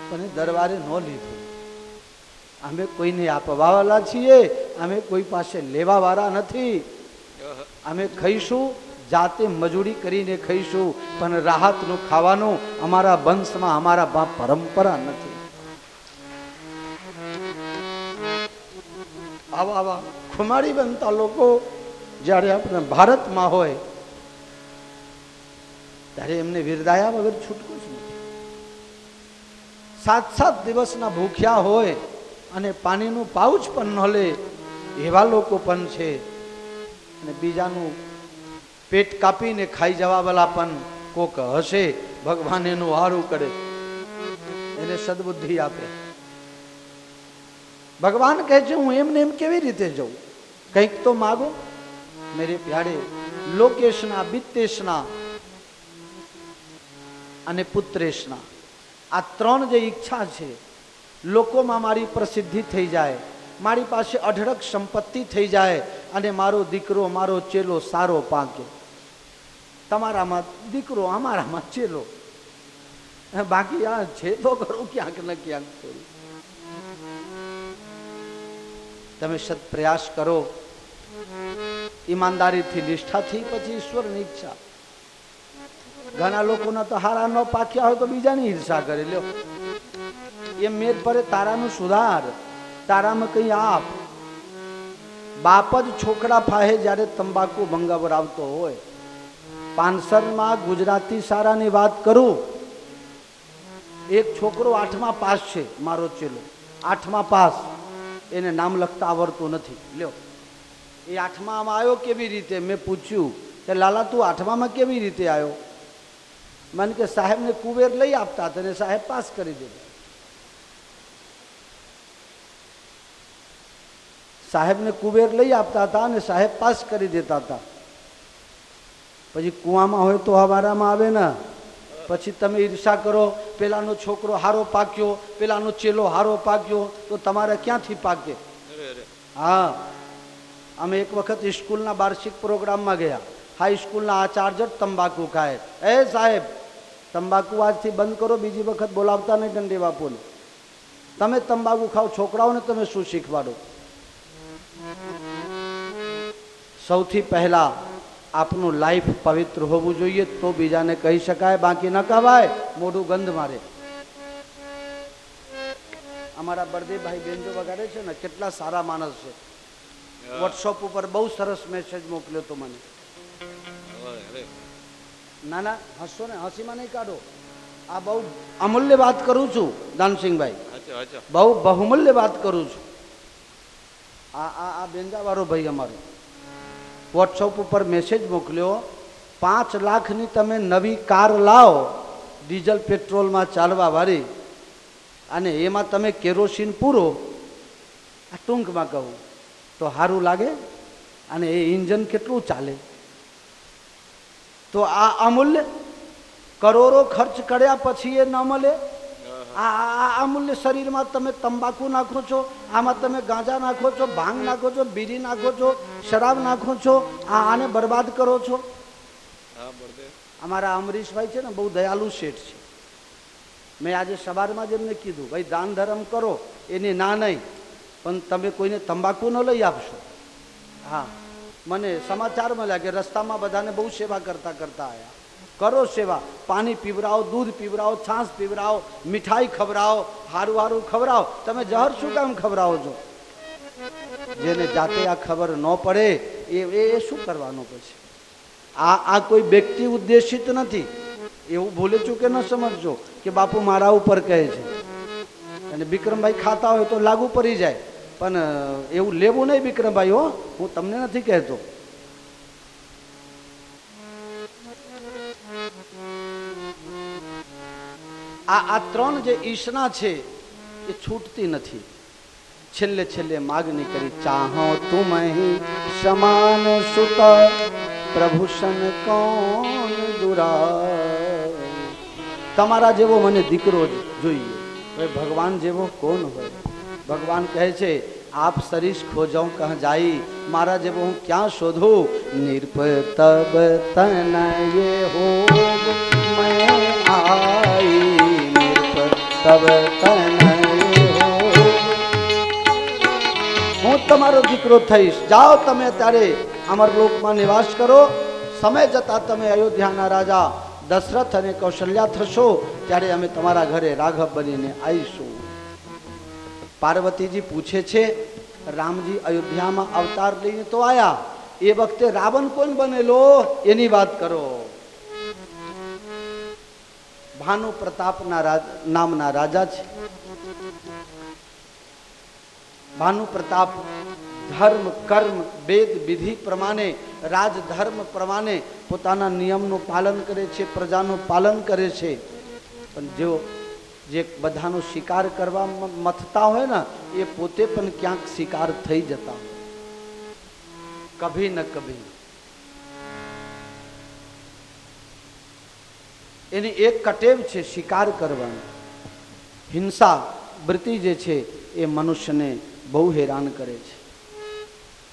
પણ દરબારે ન લીધું. અમે કોઈને આપવાવાળા છીએ, અમે કોઈ પાસે લેવા વાળા નથી. અમે ખાઈશું, જાતે મજૂરી કરીને ખાઈશું, પણ રાહતનું ખાવાનું અમારા વંશમાં, અમારા પરંપરા નથી. આવા આવા ખુમારી બનતા લોકો જ્યારે આપણે ભારતમાં હોય ત્યારે એમને વિરદાયા વગર છૂટતું જ નથી. 7 દિવસના ભૂખ્યા હોય અને પાણીનું પાઉચ પણ ન લે એવા લોકો પણ છે. અને બીજાનું પેટ કાપીને ખાઈ જવા વાળા પણ કોક હશે. ભગવાન એનું હારું કરે, એને સદબુદ્ધિ આપે. ભગવાન કહે છે, હું એમને એમ કેવી રીતે જાઉં? કંઈક તો માગો મેરે પ્યારે. લોકેશના, વિત્તેશના અને પુત્રેશના, આ 3 જે ઈચ્છા છે. લોકોમાં મારી પ્રસિદ્ધિ થઈ જાય, મારી પાસે અઢળક સંપત્તિ થઈ જાય, અને મારો દીકરો, મારો ચેલો સારો પાકે. તમારામાં દીકરો, અમારામાં ચેલો. બાકી આ છે તો કરું ક્યાંક ને ક્યાંક. તમે સત પ્રયાસ કરો, ઈમાનદારીથી, નિષ્ઠાથી, પછી ઈશ્વરની ઈચ્છા. ઘણા લોકોના તો હારા ન પાક્યા હોય તો બીજાની ઈર્ષા કરે. લ્યો, એ મેર પડે તારાનું સુધાર, તારામાં કઈ આપ. બાપ જ છોકરા ફાહે જ્યારે તંબાકુ મંગાવરાવતો હોય. પાનસરમાં ગુજરાતી શાળાની વાત કરું, એક છોકરો 8મા પાસ છે, મારો ચેલો 8મા પાસ. એને નામ લખતા આવડતું નથી. લ્યો, એ 8મામાં આવ્યો કેવી રીતે? મેં પૂછ્યું કે લાલા તું 8મામાં કેવી રીતે આવ્યો? મને કે સાહેબને કુબેર લઈ આપતા હતા અને સાહેબ પાસ કરી દેતા. સાહેબને કુબેર લઈ આપતા હતા અને સાહેબ પાસ કરી દેતા હતા. પછી કુવામાં હોય તો હવારામાં આવે ને. પછી તમે ઈર્ષા કરો, પેલાનો છોકરો હારો પાક્યો, પેલાનો ચેલો હારો પાક્યો, તો તમારે ક્યાંથી પાકે? હા, અમે એક વખત સ્કૂલના વાર્ષિક પ્રોગ્રામમાં ગયા. હાઈસ્કૂલના આચાર્ય તંબાકુ ખાય. એ સાહેબ, તંબાકુ આજથી બંધ કરો, બીજી વખત બોલાવતા નહીં દંડે બાપુને. તમે તંબાકુ ખાઓ, છોકરાઓને તમે શું શીખવાડો? સૌથી પહેલા આપનું લાઈફ પવિત્ર હોવું જોઈએ તો બીજાને કહી શકાય, બાકી ન કહેવાય, મોઢું ગંધ મારે. અમારા બળદેવભાઈ બેન જો વગાડે છે ને, કેટલા સારા માણસ છે. વોટ્સઅપ ઉપર બહુ સરસ મેસેજ મોકલ્યો તો મને. ના ના હસો ને, હસીમાં નહીં કાઢો. આ બહુ અમૂલ્ય વાત કરું છું દાનસિંહભાઈ, બહુ બહુમૂલ્ય વાત કરું છું. આ બેંજાવાળો ભાઈ અમારો વોટ્સઅપ ઉપર મેસેજ મોકલ્યો, 5 લાખની તમે નવી કાર લાવો ડીઝલ પેટ્રોલમાં ચાલવા વાળી, અને એમાં તમે કેરોસીન પૂરો. આ ટૂંકમાં કહું તો સારું લાગે, અને એ ઇન્જન કેટલું ચાલે? તો આ અમૂલ્ય કરોડો ખર્ચ કર્યા પછી એ ન મળે. આ અમૂલ્ય શરીરમાં તમે તંબાકુ નાખો છો, આમાં તમે ગાંજા નાખો છો, ભાંગ નાખો છો, બીડી નાખો છો, શરાબ નાખો છો, આને બરબાદ કરો છો. અમારા અમરીશભાઈ છે ને, બહુ દયાળુ શેઠ છે. મેં આજે સવારમાં જ એમને કીધું, ભાઈ દાન ધર્મ કરો, એની ના નહીં, પણ તમે કોઈને તંબાકુ ન લઈ આપશો. હા, મને સમાચાર મળ્યા કે રસ્તામાં બધાને બહુ સેવા કરતા કરતા આવ્યા. કરો સેવા, પાણી પીવરાવો, દૂધ પીવરાવો, છાશ પીવરાવો, મીઠાઈ ખવડાવો, હારું હારું ખવડાવો. તમે જહર શું કામ ખવડાવો છો? જેને જાતે આ ખબર ન પડે એ શું કરવાનું પછી? આ કોઈ વ્યક્તિ ઉદ્દેશિત નથી, એવું ભૂલે ચૂકે ન સમજજો કે બાપુ મારા ઉપર કહે છે. અને વિક્રમભાઈ ખાતા હોય તો લાગુ પડી જાય, પણ એવું લેવું નહીં વિક્રમભાઈ. હો, હું તમને નથી કહેતો. આ 3 જે ઈશના છે એ છૂટતી નથી. છેલ્લે છેલ્લે માગણી કરી, ચાહો તુમ સમાન સુત પ્રભુષણ કોણ દુરા. તમારા જેવો મને દીકરો જોઈએ. હવે ભગવાન જેવો કોણ હોય? ભગવાન કહે છે, આપ સરીશ ખોજાઉં કહા જાઈ, મારા જેવો હું ક્યાં શોધું? નિર્પ તબ તનય હો મેં આઈ, નિર્પ તબ તનય હો. હું તમારો દીકરો થઈશ. જાઓ તમે અત્યારે અમરલોકમાં નિવાસ કરો. સમય જતા તમે અયોધ્યાના રાજા દશરથ અને કૌશલ્યા થશો, ત્યારે અમે તમારા ઘરે રાઘવ બનીને આવીશું. પાર્વતીજી પૂછે છે, રામજી અયોધ્યામાં અવતાર લઈને તો આયા, એ વખતે રાવણ કોણ બનેલો એની વાત કરો. ભાનુ પ્રતાપના નામના રાજા છે. ભાનુ પ્રતાપ ધર્મ કર્મ વેદ વિધિ પ્રમાણે, રાજધર્મ પ્રમાણે પોતાના નિયમનું પાલન કરે છે, પ્રજાનું પાલન કરે છે. પણ જે બધાનો શિકાર કરવા મથતા હોય ને, એ પોતે પણ ક્યાંક શિકાર થઈ જતા હોય, કભી ન કભી. એની એક કટેવ છે શિકાર કરવાની. હિંસા વૃત્તિ જે છે એ મનુષ્યને બહુ હેરાન કરે છે.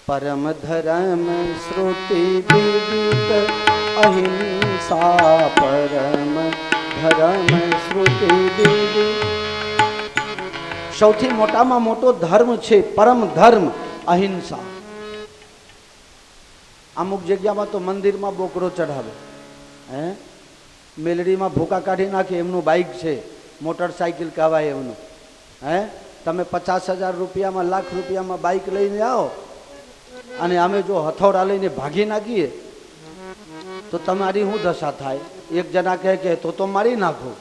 પરમ ધર્મ શ્રુતિ વિદિત અહિંસા, પરમ ધર્મ શ્રુતિ વિદિત. સૌથી મોટામાં મોટો ધર્મ છે પરમ ધર્મ અહિંસા. અમુક જગ્યામાં તો મંદિરમાં બોકરો ચઢાવે, હે મેલડીમાં ભૂકા કાઢી નાખે, એમનું બાઇક છે, મોટરસાઇકલ કહેવાય એમનું. હે તમે 50,000 રૂપિયામાં, લાખ રૂપિયામાં બાઇક લઈને આવો, અને અમે જો હથોડા લઈને ભાગી નાખીએ તો તમારી શું દશા થાય? એક જણા કહે કે તો મારી નાખો.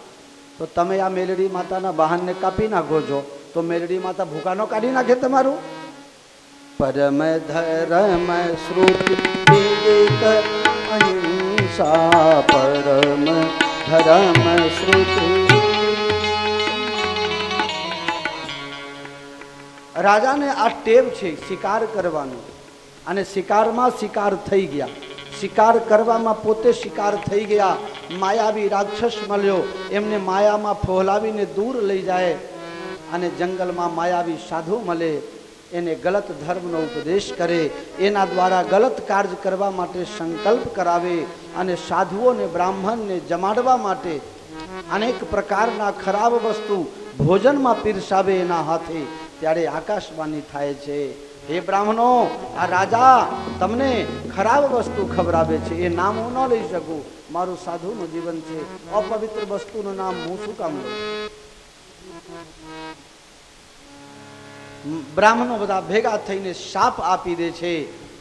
તો તમે આ મેલડી માતાના વાહનને કાપી નાખો છો, તો મેલડી માતા ભૂકા ન કાઢી નાખે તમારું? પરમ ધર્મ શ્રુતિ વિદિત અહિંસા, પરમ ધર્મ શ્રુતિ. રાજાને આ ટેવ છે શિકાર કરવાનો, અને શિકારમાં શિકાર થઈ ગયા. શિકાર કરવામાં પોતે શિકાર થઈ ગયા. માયાવી રાક્ષસ મળ્યો, એમને માયામાં ફોહલાવીને દૂર લઈ જાય, અને જંગલમાં માયાવી સાધુ મળે, એને ગલત ધર્મનો ઉપદેશ કરે, એના દ્વારા ગલત કાર્ય કરવા માટે સંકલ્પ કરાવે, અને સાધુઓને બ્રાહ્મણને જમાડવા માટે અનેક પ્રકારના ખરાબ વસ્તુ ભોજનમાં પીરસાવે એના હાથે. ત્યારે આકાશવાણી થાય છે, હે બ્રાહ્મણો, આ રાજા તમને ખરાબ વસ્તુ ખવડાવે છે, એ નામ હું ન લઈ શકું. મારું સાધુનું જીવન છે, અપવિત્ર વસ્તુનું નામ હું શું કામ લઉં? બ્રાહ્મણો બધા ભેગા થઈને શાપ આપી દે છે.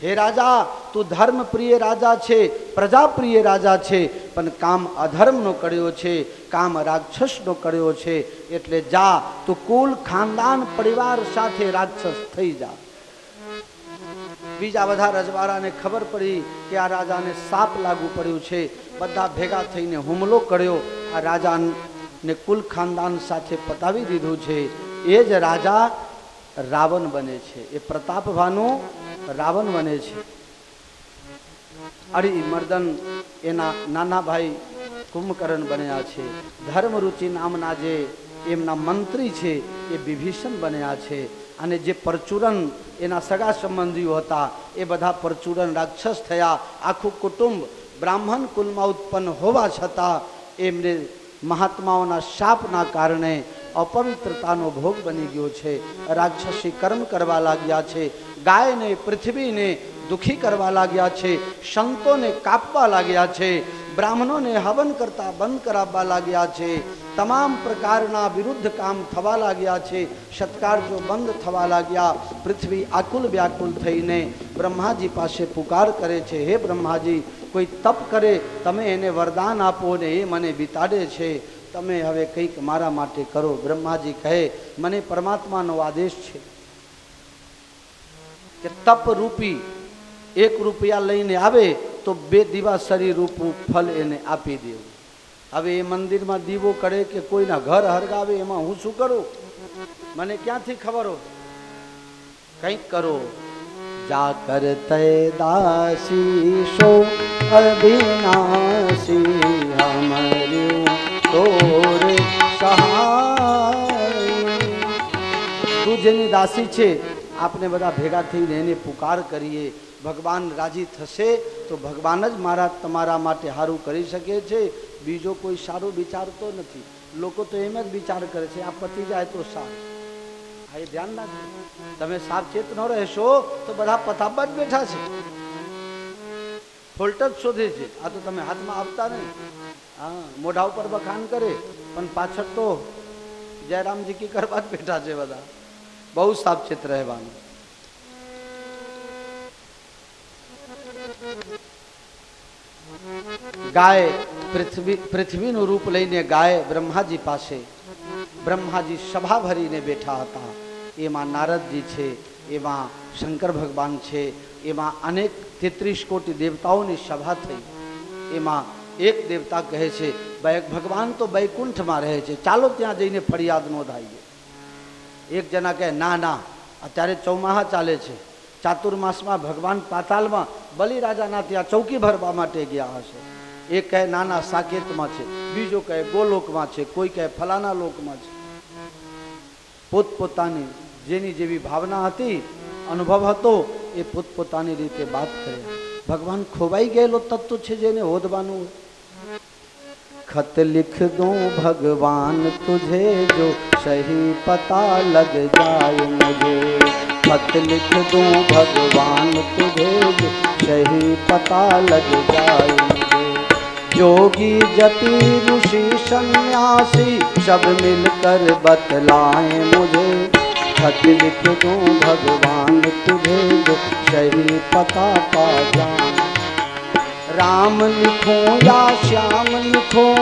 હે રાજા, તું ધર્મ પ્રિય રાજા છે, પ્રજા પ્રિય રાજા છે, પણ કામ અધર્મનો કર્યો છે, કામ રાક્ષસનો કર્યો છે. એટલે જા, તું કુલ ખાનદાન પરિવાર સાથે રાક્ષસ થઈ જા. બીજા બધા રજવાડાને ખબર પડી કે આ રાજાને શાપ લાગુ પડ્યું છે. બધા ભેગા થઈને હુમલો કર્યો, આ રાજાને કુલ ખાનદાન સાથે પતાવી દીધું છે. એ જ રાજા રાવણ બને છે, એ પ્રતાપભાનું રાવણ બને છે. અરિમર્દન એના નાના ભાઈ કુંભકર્ણ બન્યા છે. ધર્મરુચિ નામના જે એમના મંત્રી છે એ વિભીષણ બન્યા છે. અને જે પરચુરણ એના સગા સંબંધીઓ હતા એ બધા પરચુરણ રાક્ષસ થયા. આખું કુટુંબ બ્રાહ્મણ કુલમાં ઉત્પન્ન હોવા છતાં એમને મહાત્માઓના શાપના કારણે અપવિત્રતાનો ભોગ બની ગયો છે. રાક્ષસી કર્મ કરવા લાગ્યા છે, ગાયને પૃથ્વીને દુખી કરવા લાગ્યા છે, સંતોને કાપવા લાગ્યા છે, બ્રાહ્મણોને હવન કરતા બંધ કરાવવા લાગ્યા છે, તમામ પ્રકારના વિરુદ્ધ કામ થવા લાગ્યા છે, સત્કાર્યો બંધ થવા લાગ્યા. પૃથ્વી આકુલ વ્યાકુલ થઈને બ્રહ્માજી પાસે પુકાર કરે છે, હે બ્રહ્માજી, કોઈ તપ કરે તમે એને વરદાન આપો ને એ મને બિતાડે છે, તમે હવે કંઈક મારા માટે કરો. બ્રહ્માજી કહે, મને પરમાત્માનો આદેશ છે કે તપ રૂપી 1 રૂપિયા લઈને આવે તો 2 દિવાસરી રૂપનું ફલ એને આપી દેવું. હવે એ મંદિરમાં દીવો કરે કે કોઈના ઘર હરગાવે એમાં હું શું કરું? મને ક્યાંથી ખબર હો? કંઈક કરો. જા કરતે દાસી સો અવિનાશી હમર્યું તોર સહાય. તું જેની દાસી છે, આપણે બધા ભેગા થઈને એને પુકાર કરીએ. ભગવાન રાજી થશે તો ભગવાન જ મારા તમારા માટે સારું કરી શકે છે. બીજો કોઈ સારું વિચારતો નથી. લોકો તો એમ જ વિચાર કરે છે આ પતી જાય તો સારું. આ એ ધ્યાન રાખજો. તમે સાવચેત ન રહેશો તો બધા પતાબા જ બેઠા છે, ફોલ્ટ જ શોધે છે. આ તો તમે હાથમાં આવતા નહીં. હા, મોઢા ઉપર વખાણ કરે પણ પાછળ તો જયરામજી કી કરવા જ બેઠા છે બધા. બહુ સાવચેત રહેવાનું. ગાય પૃથ્વીનું રૂપ લઈને ગાય બ્રહ્માજી પાસે, બ્રહ્માજી સભા ભરીને બેઠા હતા. એમાં નારદજી છે, એમાં શંકર ભગવાન છે, એમાં અનેક 33 કોટી દેવતાઓની સભા થઈ. એમાં એક દેવતા કહે છે ભગવાન તો વૈકુંઠમાં રહે છે, ચાલો ત્યાં જઈને ફરિયાદ નોંધાઈએ. એક જણા કહે ના ના, અત્યારે ચૌમાહા ચાલે છે, ચાતુર્માસમાં ભગવાન પાતાલમાં બલિરાજાના ત્યાં ચૌકી ભરવા માટે ગયા હશે. એક કહે ના ના સાકેતમાં છે, બીજો કહે ગોલોકમાં છે, કોઈ કહે ફલાના લોકમાં છે. પોતપોતાની જેની જેવી ભાવના હતી, અનુભવ હતો, એ પોતપોતાની રીતે વાત કરે. ભગવાન ખોવાઈ ગયેલો તત્વ છે જેને હોદવાનું. खत लिख दूं भगवान तुझे जो सही पता लग जाए मुझे, खत लिख दूं भगवान तुझे जो सही पता लग जाए मुझे. जोगी जति ऋषि सन्यासी सब मिलकर बतलाएं मुझे, खत लिख दूं भगवान तुझे जो सही पता पा जाए. राम लिखूं या श्याम लिखूं,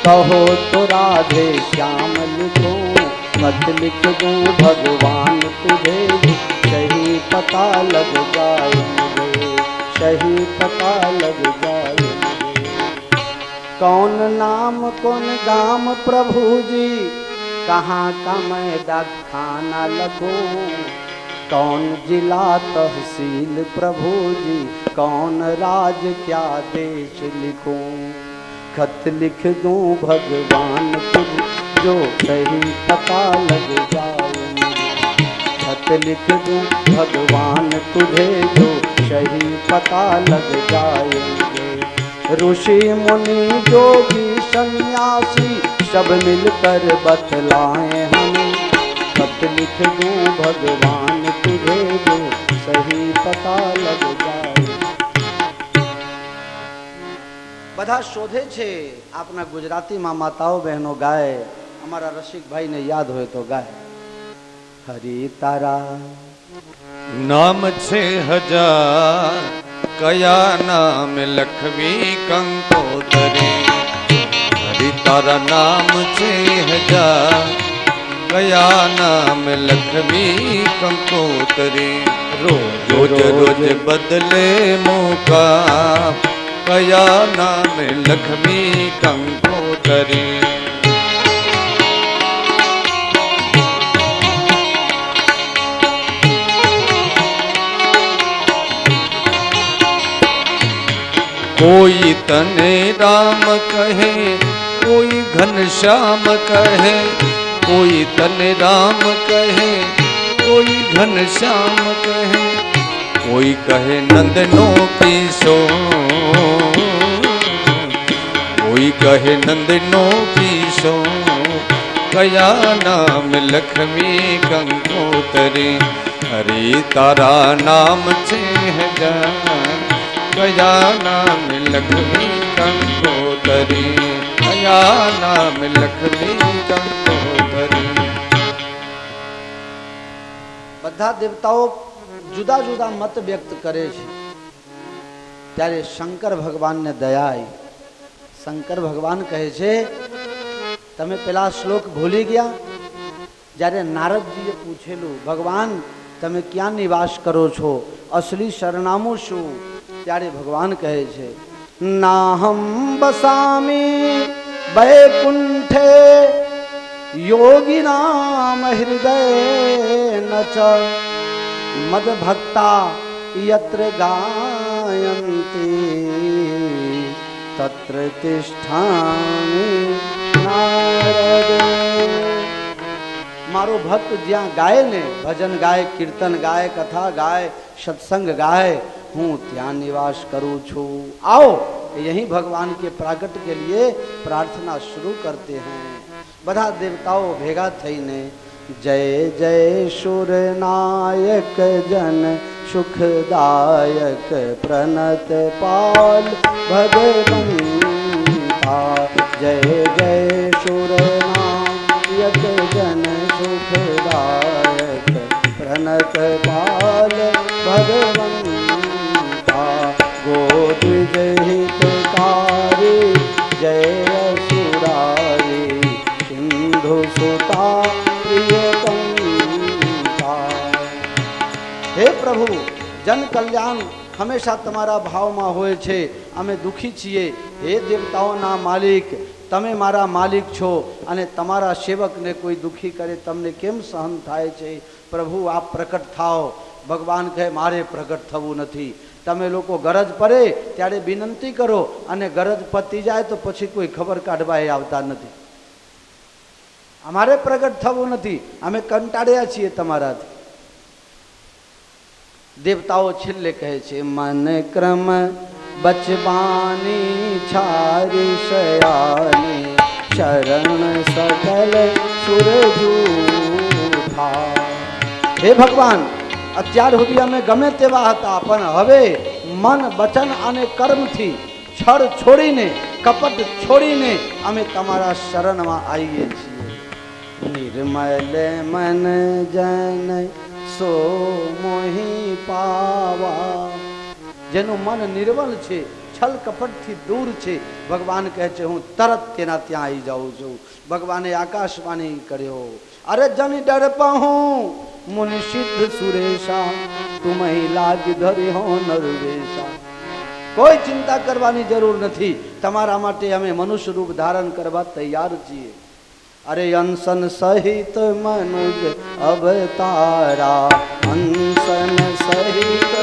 कहो तो राधे श्याम लिखूं, खत लिख दूं भगवान तुझे सही पता लग जाए मुझे, सही पता लग जाए मुझे. कौन नाम कौन गाम प्रभु जी, कहाँ का मैं डाकखाना लगूं, कौन जिला तहसील प्रभु जी, कौन राज क्या देश लिखूं, खत लिख दूं भगवान तुझे जो सही पता लग जाए मुझे, खत लिख दूं भगवान तुझे जो सही पता लग जाए मुझे. ऋषि मुनि जोगी सन्यासी सब मिलकर बतलाएं हमें, खत लिख दूं भगवान तुझे जो सही पता लग जाए। બધા શોધે છે આપના ગુજરાતીમાં માતાઓ બહેનો ગાય, અમારા રસિકભાઈને યાદ હોય તો ગાય. હરિ તારા નામ છે હજાર, કયા નામ લખવી કંકોતરી. હરિ તારા નામ છે હજાર, કયા નામ લખવી કંકોતરી. રોજ રોજ બદલે મોકા, કયા નામ લખવી કંકોતરી. કોઈ તને રામ કહે, કોઈ ઘનશ્યામ કહે. કોઈ તને રામ કહે, કોઈ ઘનશ્યામ કહે. કોઈ કહે નંદનો કિશોર, કોઈ કહે નંદનો કિશોર. કયા નામ લખવી કંકોતરી. હરિ તારા નામ છે હજાર, કયા નામ લખવી કંકોતરી. કયા નામ લખવી કંકોતરી. બધા દેવતાઓ જુદા જુદા મત વ્યક્ત કરે છે. ત્યારે શંકર ભગવાનને દયા આવી. શંકર ભગવાન કહે છે, તમે પેલા શ્લોક ભૂલી ગયા? જ્યારે નારદજીએ પૂછેલું, ભગવાન તમે ક્યાં નિવાસ કરો છો, અસલી સરનામું શું? ત્યારે ભગવાન કહે છે, નાહમ બસામી વૈકુંઠે યોગીનામ હૃદય નચ મદ ભક્તા યત્ર ગાયંતી તત્ર તિષ્ઠામિ નારદ. મારો ભક્ત જ્યાં ગાય ને, ભજન ગાય, કીર્તન ગાય, કથા ગાય, सत्संग गाए, हूँ ત્યાં निवास करूँ छू. आओ यही भगवान के प्रागट के लिए प्रार्थना शुरू करते हैं. બધા દેવતાઓ ભેગા થઈને जय जय सुर नायक जन सुखदायक प्रणत पाल भगवंता. जय जय सुर नायक जन सुखदायक प्रणत पाल भगवंता. गोद्विज हितकारी जय असुरारी सिंधु सुता प्रियतंता. हे प्रभु, जन कल्याण हमेशा તમારા ભાવમાં હોય છે. અમે દુખી છીએ. હે દેવતાઓના માલિક, તમે મારા માલિક છો અને તમારા સેવકને કોઈ દુખી કરે તમને કેમ સહન થાય છે? પ્રભુ આપ પ્રકટ થાઓ. ભગવાન કહે મારે પ્રગટ થવું નથી. તમે લોકો ગરજ પડે ત્યારે વિનંતી કરો અને ગરજ પતી જાય તો પછી કોઈ ખબર કાઢવા એ આવતા નથી. અમારે પ્રગટ થવું નથી, અમે કંટાળ્યા છીએ તમારાથી. દેવતાઓ છેલ્લે કહે છે, મન ક્રમ બચવાની છારી શયાની શરણ સકલ સુરજૂથા. હે ભગવાન, અત્યાર સુધી અમે ગમે તેવા હતા, પણ હવે મન, વચન અને કર્મથી છળ છોડીને, કપટ છોડીને અમે તમારા શરણમાં આવીએ છીએ. નિર્મલ મન જન સો મોહી પાવા. જેનું મન નિર્મલ છે, છલ કપટથી દૂર છે, ભગવાન કહે છે હું તરત તેના ત્યાં આવી જાઉં છું. ભગવાને આકાશવાણી કર્યો, અરે જન ડર પહું મુનિ સિદ્ધ સુરેશા તુમ લાગ ધરી હો નરવેશા. કોઈ ચિંતા કરવાની જરૂર નથી, તમારા માટે અમે મનુષ્ય રૂપ ધારણ કરવા તૈયાર છીએ. અરે અંશન સહિત મનુજ અવતારા, અંશન સહિત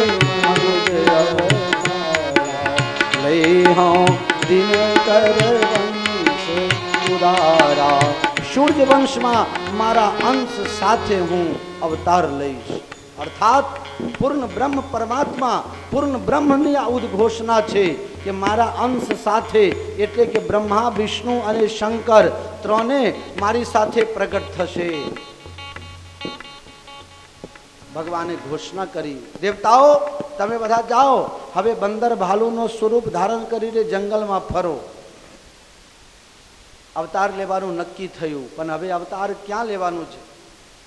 મનુજ અવતારા. લઈ હું દિનકર વંશ ઉદારા. સૂર્ય વંશમાં મારા અંશ સાથે હું અવતાર લઈશ. અર્થાત પૂર્ણ બ્રહ્મ પરમાત્મા, પૂર્ણ બ્રહ્મની આ ઉદ્ઘોષણા છે કે મારા અંશ સાથે, એટલે કે બ્રહ્મા, વિષ્ણુ અને શંકર ત્રણે મારી સાથે પ્રગટ થશે. ભગવાને ઘોષણા કરી, દેવતાઓ તમે બધા જાઓ, હવે બંદર ભાલુનો સ્વરૂપ ધારણ કરીને જંગલમાં ફરો. અવતાર લેવાનું નક્કી થયું, પણ હવે અવતાર ક્યાં લેવાનું છે,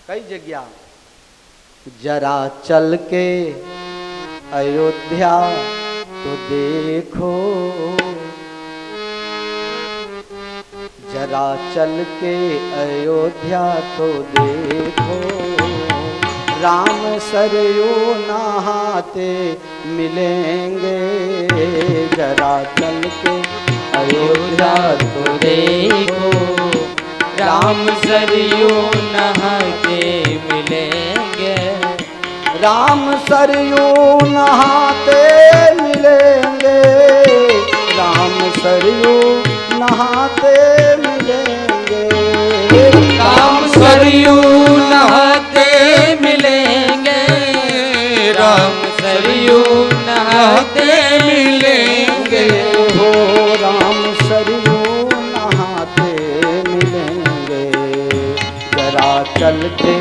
કઈ જગ્યા? જરા ચલ કે અયોધ્યા તો દેખો, जरा चल के अयोध्या तो देखो, राम सरयू नहाते मिलेंगे. जरा चल के अयोध्या तो देखो, राम सरयू नहाते मिलेंगे. राम सरयू नहाते मिलेंगे, राम सरयू नहाते मिलेंगे. राम सरयू नहाते मिलेंगे, राम सरयू नहाते मिलेंगे. हो राम सरयू नहाते मिलेंगे. जरा चल के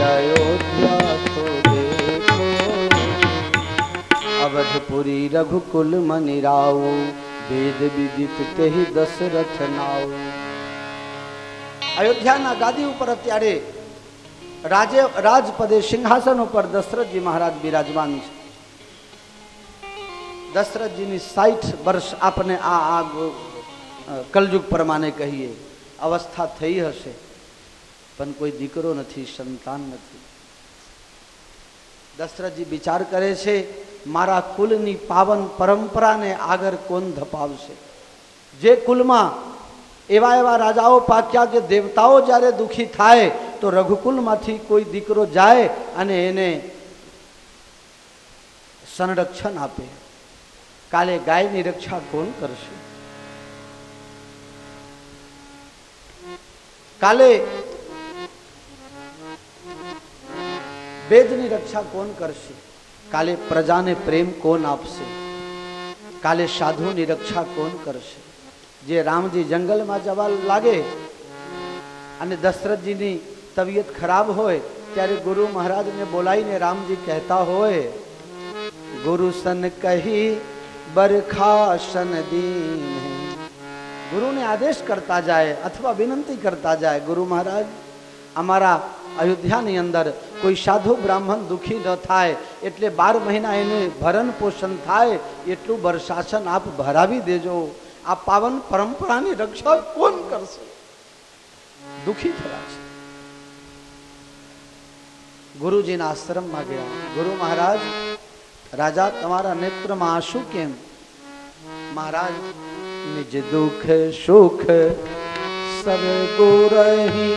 अयोध्या तो देखो, अवधपुरी रघुकुल मनि राव, वेद विदित तेहि दशरथ नाव. અયોધ્યાના ગાદી ઉપર અત્યારે રાજપદે સિંહાસન ઉપર દશરથજી મહારાજ બિરાજમાન છે. દશરથજીની 60 વર્ષ આપણે આ કલયુગ પ્રમાણે કહીએ અવસ્થા થઈ હશે, પણ કોઈ દીકરો નથી, સંતાન નથી. દશરથજી વિચાર કરે છે, મારા કુલની પાવન પરંપરાને આગળ કોણ ધપાવશે? જે કુલમાં એવા એવા રાજાઓ પાક્યા કે દેવતાઓ જ્યારે દુઃખી થાય તો રઘુકુલમાંથી કોઈ દીકરો જાય અને એને સંરક્ષણ આપે. કાલે ગાયની રક્ષા કોણ કરશે? કાલે વેદની રક્ષા કોણ કરશે? કાલે પ્રજાને પ્રેમ કોણ આપશે? કાલે સાધુની રક્ષા કોણ કરશે? જે રામજી જંગલમાં જવા લાગે અને દશરથજીની તબિયત ખરાબ હોય ત્યારે ગુરુ મહારાજને બોલાવીને રામજી કહેતા હોય, ગુરુ સન કહી બરખાસન દીન. ગુરુને આદેશ કરતા જાય અથવા વિનંતી કરતા જાય, ગુરુ મહારાજ અમારા અયોધ્યાની અંદર કોઈ સાધુ બ્રાહ્મણ દુઃખી ન થાય એટલે 12 મહિના એને ભરણ પોષણ થાય એટલું બરશાસન આપ ભરાવી દેજો. આ પાવન પરંપરાની રક્ષા કોણ કરશે? દુઃખી થયા છે. ગુરુજીના આશ્રમમાં ગયા. ગુરુ મહારાજ, રાજા તમારા નેત્રમાં આંસુ કેમ? મહારાજ, નિજ દુઃખ સુખ સબ ગુરહી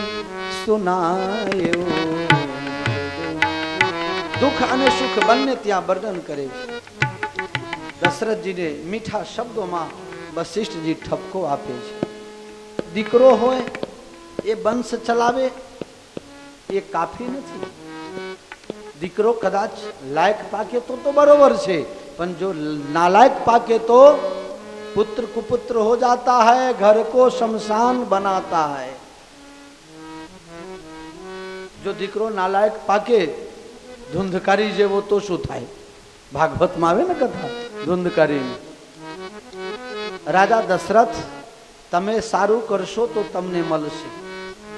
સુનાયો. દુઃખ અને સુખ બંને ત્યાં વર્ણન કરે છે. દશરથજીને મીઠા શબ્દોમાં વશિષ્ઠજી ઠપકો આપે છે. દીકરો હોય એ વંશ ચલાવે એ કાફી નથી. દીકરો કદાચ લાયક પાકે તો બરોબર છે, પણ જો નાલાયક પાકે તો પુત્ર कुपुत्र हो जाता है, घर को शमशान बनाता है. જો દીકરો નાલાયક પાકે ધુંધકારી જેવો તો શું થાય? ભાગવતમાં આવે ને કથા ધુંધકારીની. રાજા દશરથ, તમે સારું કરશો તો તમને મળશે.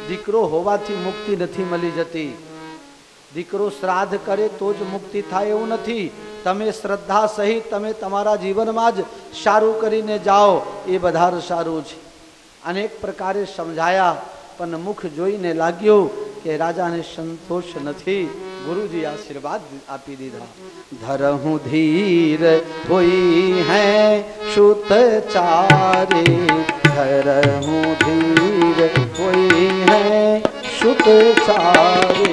દીકરો હોવાથી મુક્તિ નથી મળી જતી. દીકરો શ્રાદ્ધ કરે તો જ મુક્તિ થાય એવું નથી. તમે શ્રદ્ધા સહિત તમે તમારા જીવનમાં જ સારું કરીને જાઓ એ વધારે સારું છે. અનેક પ્રકારે સમજાયા, પણ મુખ જોઈને લાગ્યું કે રાજાને સંતોષ નથી. ગુરુજી આશીર્વાદ આપી દીધા. ધરહું ધીર હોઈ હૈ સુત ચારે, ધરહું ધીર હોઈ હૈ સુત ચારે.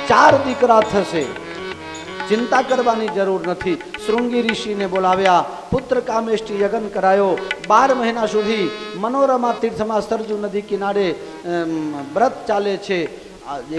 4 દીકરા થશે, ચિંતા કરવાની જરૂર નથી. શૃંગી ઋષિને બોલાવ્યા, પુત્ર કામેષ્ટી યજ્ઞ કરાયો. 12 મહિના સુધી મનોરમા તીર્થમાં સરજુ નદી કિનારે વ્રત ચાલે છે,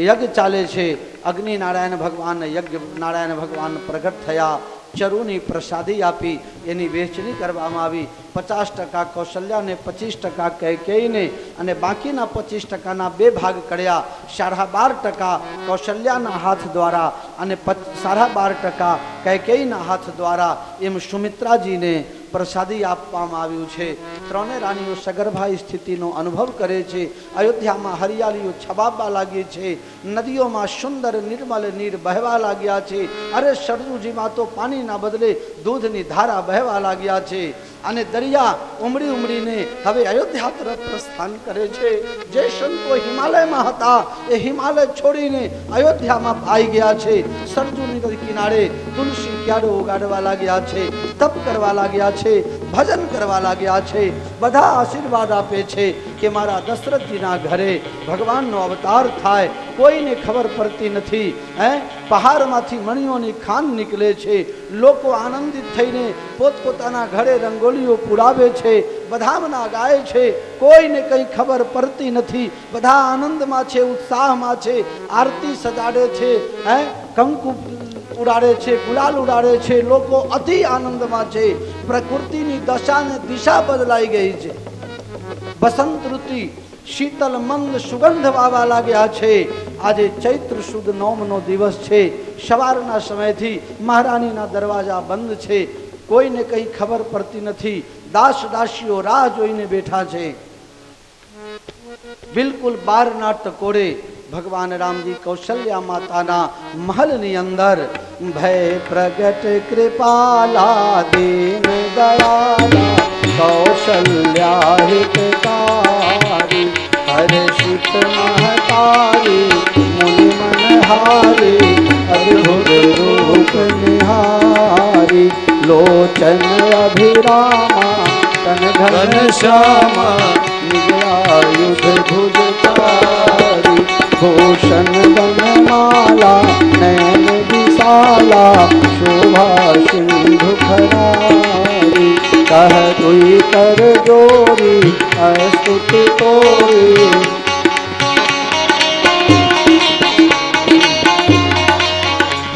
યજ્ઞ ચાલે છે. અગ્નિ નારાયણ ભગવાન, યજ્ઞ નારાયણ ભગવાન પ્રગટ થયા. ચરુની પ્રસાદી આપી એની વહેંચણી કરવામાં આવી. 50% કૌશલ્યાને, 25% કૈકેયીને અને બાકીના 25%ના બે ભાગ કર્યા. 12.5% કૌશલ્યાના હાથ દ્વારા અને 12.5% કૈકેયીના હાથ દ્વારા એમ સુમિત્રાજીને પ્રસાદી આપવામાં આવ્યું છે. ત્રણે રાણીઓ સગર્ભાઈ સ્થિતિનો અનુભવ કરે છે. અયોધ્યામાં હરિયાળીઓ છબાવવા લાગી છે. નદીઓમાં સુંદર નિર્મલ નીર બહેવા લાગ્યા છે. અરે સરજુજીમાં તો પાણીના બદલે દૂધની ધારા બહેવા લાગ્યા છે. અને દરિયા ઉમડી ઉમડીને હવે અયોધ્યા તરફ પ્રસ્થાન કરે છે. જે સંતો હિમાલયમાં હતા એ હિમાલય છોડીને અયોધ્યામાં આવી ગયા છે. સરજુની નદી કિનારે તુલસી ક્યારો ઉગાડવા લાગ્યા છે, તપ કરવા લાગ્યા છે, ભજન કરવા લાગ્યા છે. બધા આશીર્વાદ આપે છે કે મારા દશરથજીના ઘરે ભગવાનનો અવતાર થાય. કોઈને ખબર પડતી નથી. પહાડમાંથી મણીઓની ખાન નીકળે છે. લોકો આનંદિત થઈને પોતપોતાના ઘરે રંગોલીઓ પુરાવે છે, બધામણા ગાય છે. કોઈને કંઈ ખબર પડતી નથી. બધા આનંદમાં છે, ઉત્સાહમાં છે. આરતી સજાડે છે, કંકુ ઉડાડે છે, ગુલાલ ઉડાડે છે. લોકો અતિ આનંદમાં છે. પ્રકૃતિની દશા ને દિશા બદલાઈ ગઈ છે. વસંત ઋતુ શીતલ મંદ સુગંધ વાવા લાગ્યા છે. આજે ચૈત્ર સુદ નોમનો દિવસ છે. સવારના સમયથી મહારાણીના દરવાજા બંધ છે. કોઈને કંઈ ખબર પડતી નથી. દાસ દાસીઓ રાહ જોઈને બેઠા છે. બિલકુલ 12ના ટકોરે ભગવાન રામજી કૌશલ્યા માતાના મહલની અંદર ભય પ્રગટ કૃપાલા દીન દયાલા કૌશલ્યા હિતકારી હર્ષિત મહતારી મુનિ મનહારી અદ્ભુત રૂપ નિહારી લોચન અભિરામા તન ઘન શ્યામા નિજાયુધ ભુજચારી ભૂષણ વનમાલા નયન વિશાલા શોભા સિંધુ ખરારી કહ તુઈ કર જોરી અસ્તુતિ તોરી.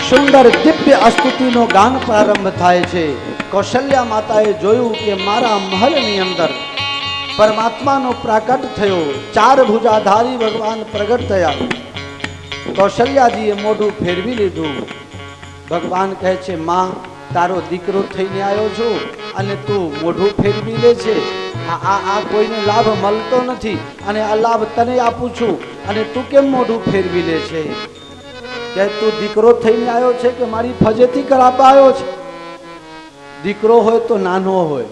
સુંદર દિવ્ય અસ્તુતિનો ગાન પ્રારંભ થાય છે. કૌશલ્યા માતાએ જોયું કે મારા મહલની અંદર પરમાત્માનો પ્રાકટ થયો. 4 ભુજાધારી ભગવાન પ્રગટ થયા. કૌશલ્યાજીએ મોઢું ફેરવી લીધું. ભગવાન કહે છે, માં તારો દીકરો થઈને આવ્યો છું અને તું મોઢું ફેરવી લે છે. આ કોઈને લાભ મળતો નથી અને આ લાભ તને આપું છું અને તું કેમ મોઢું ફેરવી લે છે? કે તું દીકરો થઈને આવ્યો છે કે મારી ફજેતી કરાવવા આવ્યો છે? દીકરો હોય તો નાનો હોય,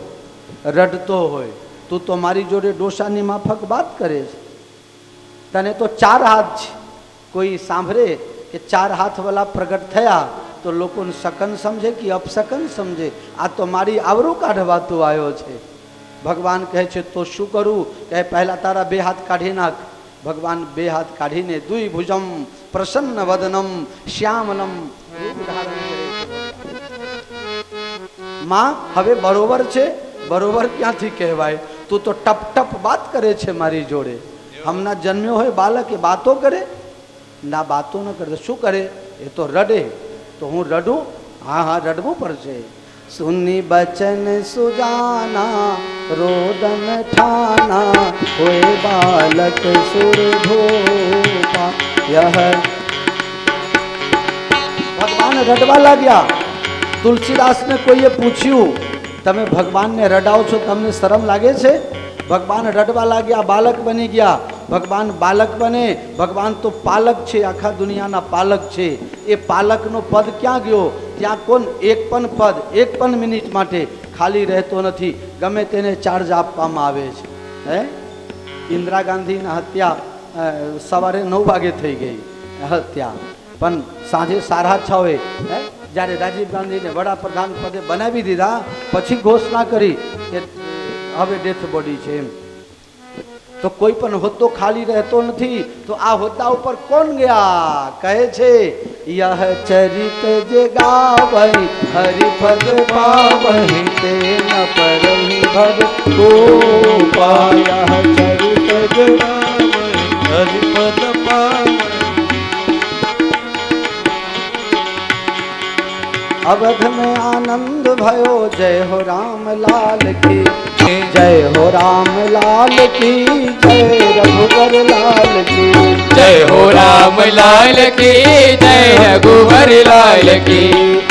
રડતો હોય. તું તો મારી જોડે ડોસાની માફક વાત કરે છે. તને તો 4 હાથ છે. કોઈ સાંભળે કે 4 હાથવાળા પ્રગટ થયા તો લોકોને શકન સમજે કે અપશકન સમજે. આ તો મારી આવરું કાઢવા તું આવ્યો છે. ભગવાન કહે છે તો શું કરું? કહે પહેલા તારા 2 હાથ કાઢી નાખ. ભગવાન 2 હાથ કાઢીને દ્વિભુજમ પ્રસન્ન વદનમ શ્યામલમ રૂપ ધારણ કરે છે. માં હવે બરોબર છે? બરોબર ક્યાંથી કહેવાય? તું તો ટપ ટપ વાત કરે છે મારી જોડે. હમણાં જન્મ્યો હોય બાલક એ બાતો કરે? ના, બાતો ન કરે. શું કરે? એ તો રડે. તો હું રડું? હા, રડવું પડશે. સુની બચન સુજાના રોદન ઠાના હોય બાલક સુરભૂપા યહ. ભગવાન રડવા લાગ્યા. તુલસીદાસને કોઈએ પૂછ્યું, તમે ભગવાનને રડાવો છો, તમને શરમ લાગે છે? ભગવાન રડવા લાગ્યા, બાલક બની ગયા. ભગવાન બાલક બને. ભગવાન તો પાલક છે, આખા દુનિયાના પાલક છે. એ પાલકનો પદ ક્યાં ગયો? ત્યાં કોણ એક પણ મિનિટ માટે ખાલી રહેતો નથી. ગમે તેને ચાર્જ આપવામાં આવે છે. ઇન્દિરા ગાંધીના હત્યા સવારે 9 વાગે થઈ ગઈ હત્યા, પણ સાંજે 6:30 જ્યારે રાજીવ ગાંધીને વડાપ્રધાન પદે બનાવી દીધા પછી ઘોષણા કરી કે હવે ડેથ બોડી છે એમ. તો કોઈ પણ હોદ્દો ખાલી રહેતો નથી. તો આ હોદ્દા ઉપર કોણ ગયા? કહે છે યહ ચરિત જે ગાવહી હરિપદ પાવહી તે ન પરહી ભવ ગોપા. યહ ચરિત જે ગાવહી હરિપદ પાવહી. अवध में आनंद भयो जय हो राम लाल की जय हो राम लाल की जय रघुवर लाल की जय हो राम लाल की जय रघुवर लाल की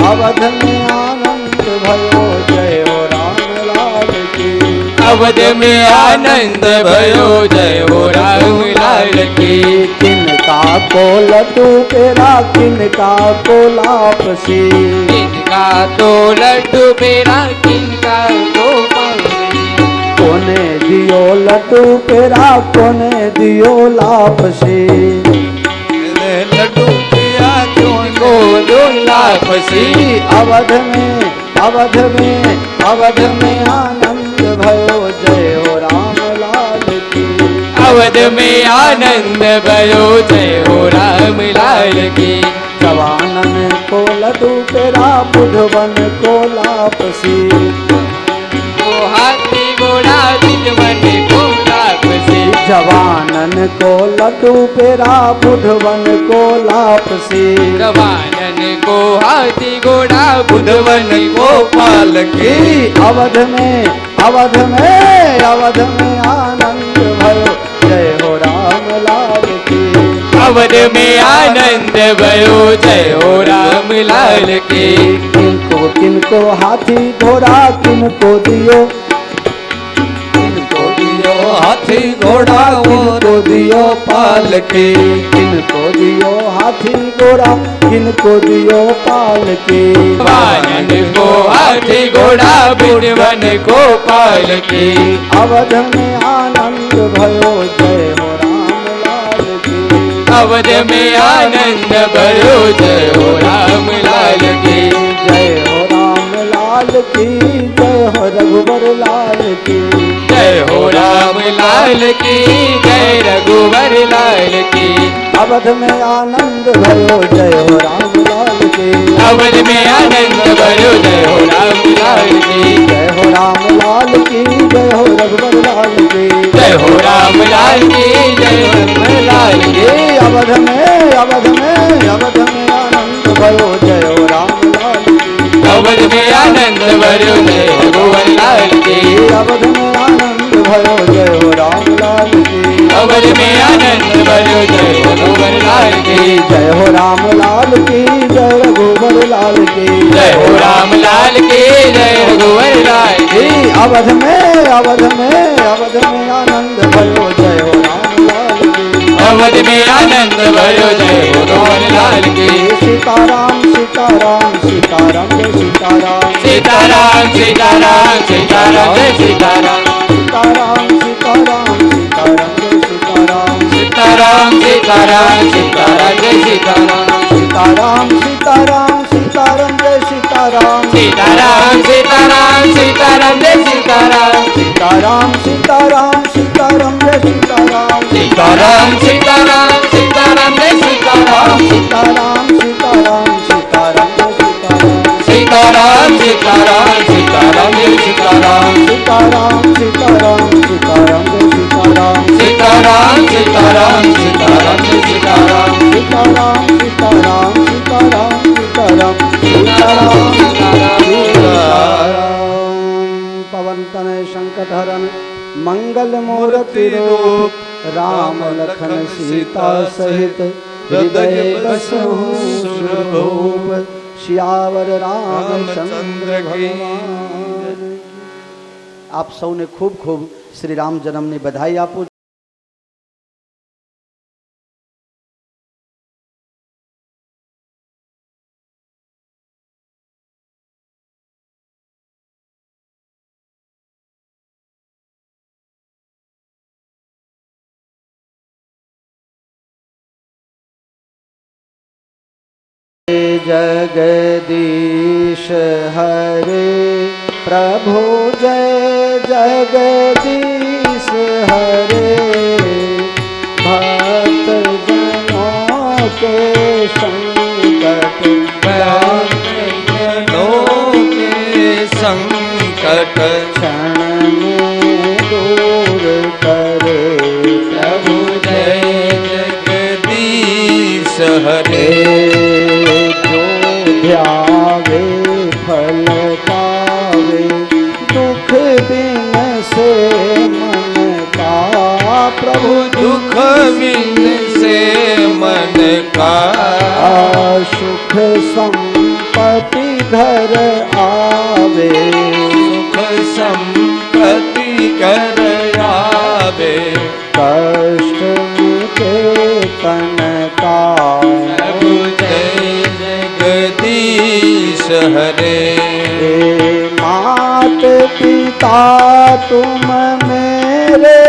अवध में आनंद भयो जय हो राम लाल की अवध में आनंद भयो जय हो राम लाल की किनका को लड्डू पेरा किनका को लापसी किनका तो लड्डू पेरा किनका तो पापसी कोने दियो लड्डू पेरा कोने दियो लापसी लड्डू पिया क्यों को दो लापसी अवध में अवध में अवध में आनंद भयो जय हो राम लाल की अवध में आनंद भयो जय हो राम लाल की जवानन को लड्डू पेरा बुधवन को लापसी वो हाथी घोड़ा बिजवन को लापसी जवानन को लड्डू पेरा बुधवन को लापसी जवानन को हाथी घोड़ा बुधवन को गोपाल की अवध में अवध में अवध में आनंद भयो जय हो राम लाल की अवध में आनंद भयो जय हो राम लाल की किनको किनको हाथी घोड़ा किनको दियो दियो हाथी घोड़ा वो दियो पाल की किनको दियो हाथी घोड़ा किनको दियो पाल की वानन को हाथी घोड़ा बिजवन को पाल की अवध में आनंद भयो जय हो राम लाल की अवध में आनंद भयो जय हो राम लाल की जय हो राम लाल की जय हो रघुवर लाल की जय हो राम लाल की जय रघुवर लाल की अवध में आनंद भयो जय हो राम लाल की अवध में आनंद भयो जय हो राम लाल की जय हो राम लाल की जय हो रघुवर लाल की जय हो राम लाल की जय रघुवर लाल की अवध में आनंद भयो जय हो राम लाल की अवध में आनंद भयो जय रघुवर लाल की अवध में आनंद भयो जय हो राम लाल की अवध में आनंद भयो जय रघुवर लाल की जय हो राम लाल की जय रघुवर लाल की जय हो राम लाल की जय रघुवर लाल की अवध में आनंद भयो जय हो राम लाल की अवध में आनंद भयो जय रघुवर लाल की सीताराम सीताराम सीताराम जय सीताराम सीताराम सीताराम सीताराम जय सीताराम सीताराम सीताराम सीताराम जय सीताराम सीताराम सीताराम सीताराम जय सीताराम सीताराम सीताराम सीताराम जय सीताराम सीताराम सीताराम सीताराम जय सीताराम सीताराम सीताराम सीताराम जय सीताराम सीताराम सीताराम सीताराम जय सीताराम सीताराम सीताराम सीताराम जय सीताराम सीताराम सीताराम सीताराम जय सीताराम सीताराम सीताराम सीताराम जय सीताराम सीताराम सीताराम सीताराम जय सीताराम सीताराम सीताराम सीताराम सीताराम सीताराम पवन तनय संकट हरण मंगल मूर्ति रूप राम लखन सीता सहित हृदय बसहु सुरभूप सियावर रामचंद्र भगवान। आप सबने खूब खूब श्री राम जन्म ने बधाई आपो। जगदीश हरे प्रभु जय जगदीश हरे भक्त जनों के संकट संकट क्षण में दूर करे प्रभु जय जगदीश हरे जो ध्यावे विन से मन का सुख संपत्ति घर आवे, सुख संपत्ति कर आवे, कष्ट के तन का प्रभु जय जगदीश हरे। मात पिता तुम मेरे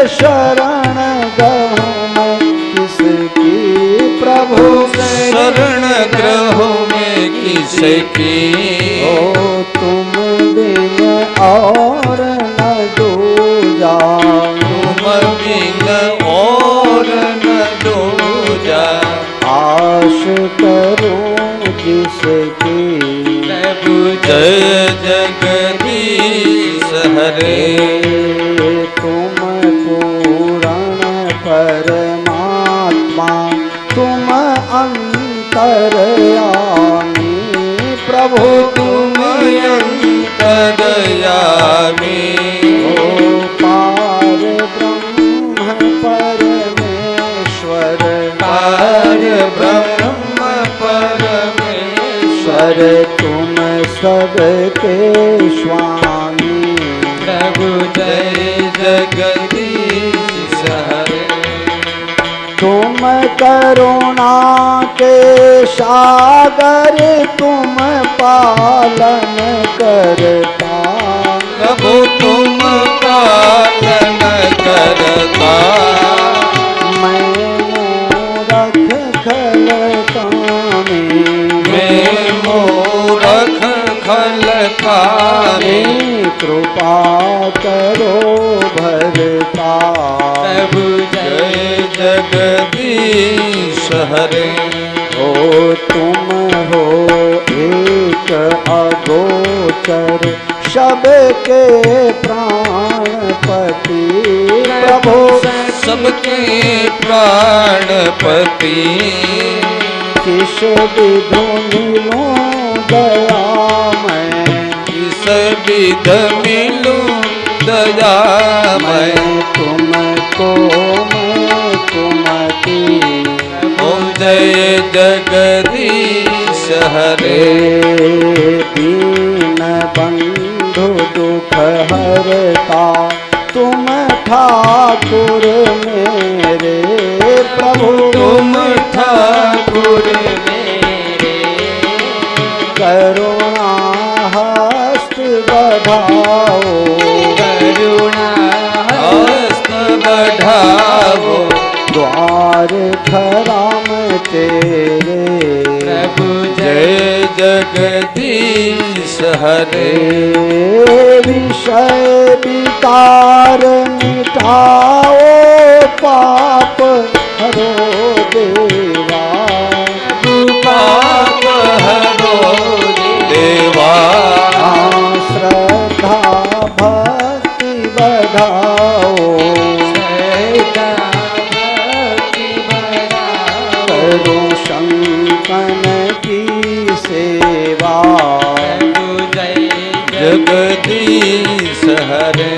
शरण गहूँ किसकी प्रभु शरण ग्रह में किसकी, ओ तुम बिन और न दूजा, तुम बिन और न दूजा, आश करूं जिसकी प्रभु जय जगदीश हरे। तुम पूर्ण परमात्मा तुम अंतर्यामी, प्रभु तुम अंतर्यामी, ओ पार ब्रह्म परमेश्वर, पार ब्रह्म परमेश्वर, तुम सबके स्वामी, प्रभु जय जगदीश हरे। तुम करुणा के सागर तुम पालन करता, प्रभु तुम पालन करता, मैं मूरख खल कामी, मैं मूरख खल कामी, कृपा करो भरता, प्रभु जय जगदीश हरे। ओ तुम हो एक अगोचर सबके प्राणपति, प्रभु सबके प्राणपति, किस विधु मिलूं दया मैं, किस विध मिलूं दया मैं, तुमको मैं कुमति, ओम जय जगदीश हरे। दीन बंधु दुख हरता तुम ठाकुर मेरे, प्रभु तुम ठाकुर मेरे, करुणा हस्त बढ़ाओ, करुणा हस्त बढ़ाओ, द्वार खराम तेरे, प्रभु जय जगदीश हरे। विषय विकार मिटाओ पाप हरो देवा, पाप हरो देवा, श्रद्धा भक्ति बढ़ाओ, करो शंकन की सेवा, जगदीश हरे।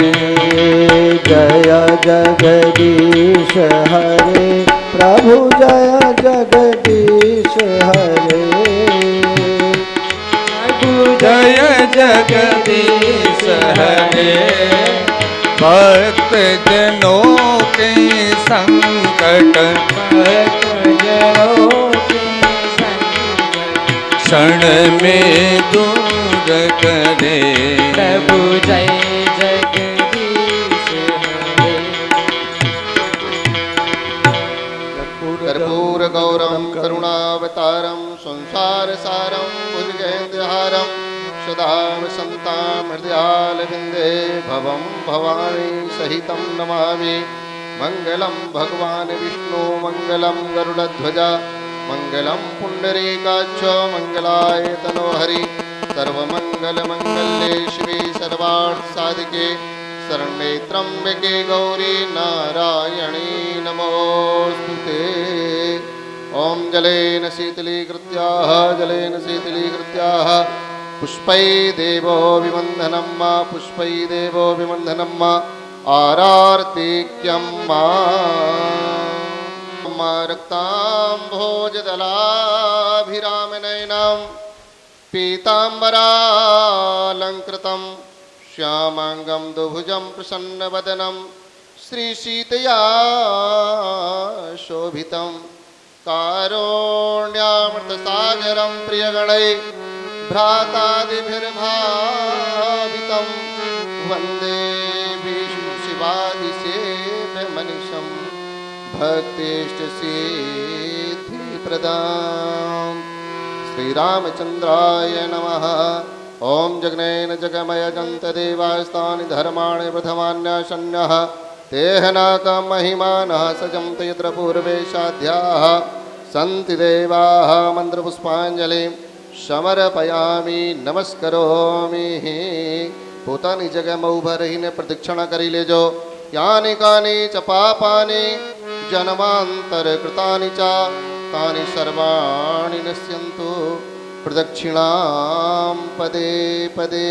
जय जगदीश हरे, प्रभु जय जगदीश हरे, जय जगदीश हरे। भक्त जनों के संकट क्षण में दूर करे, प्रभु जय जगदीश हरे। कर्पूर गौरम करुणावतारम संसार सारम भुजगेन्द्रहारम सदा वसन्तां हृदयालविन्दे भवं भवानी सहितं नमामि। मंगलम भगवान विष्णु मंगलम गरुड़ध्वज मंगलम पुंडरीकाक्ष मंगलाय तनोहरि सर्वमंगल मंगल्ये शिवे सर्वार्थ साधिके शरण्ये त्र्यंबके गौरी नारायणी नमोस्तुते। ओम जलेन शीतलीकृत्याः जलेन शीतलीकृत्याः पुष्पै देवो विवन्दनं मा पुष्पै देवो विवन्दनं मा आरार्तिक्यं मा। रक्ताम्भोजदलाभिरामनयनं पीताम्बरालङ्कृतं श्यामाङ्गं दुभुजं प्रसन्नवदनं श्रीसीतया शोभितं कारुण्यामृतसागरं प्रियगणै भ्रातादिभिर्भावितं वन्दे विष्णु शिवादिसेव्यमनिशं भक्तिष्टसिद्धिप्रदां श्रीरामचन्द्राय नमः। ॐ जगनेन जगमयजन्तदेवास्तानि धर्माणि प्रथमान्यशन्यः तेहनाकमहिमानः सजन्त यत्र पूर्वेशाध्याः सन्ति देवाः मन्त्रपुष्पाञ्जलिं समर्पयामि नमस्करोमि। પોતાની જગ્યામાં ઊભા રહીને પ્રદક્ષિણા કરી લેજો। યાની કાની ચ પાપાની જન્માંતરકૃતાની ચ તાની સર્વાણિ નશ્યन्तु। પ્રદક્ષિણાં પદે પદે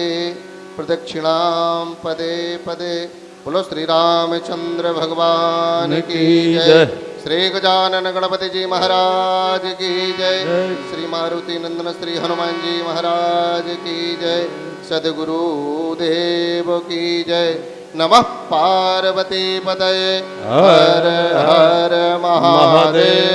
પ્રદક્ષિણાં પદે પદે। બોલો શ્રી રામચંદ્ર ભગવાન की जय। श्री गजानन गणपति जी महाराज की जय। श्री मारुति नंदन श्री हनुमान जी महाराज की जय। सद्गुरु देव की जय। नमः पार्वती पतये हर हर महादेव।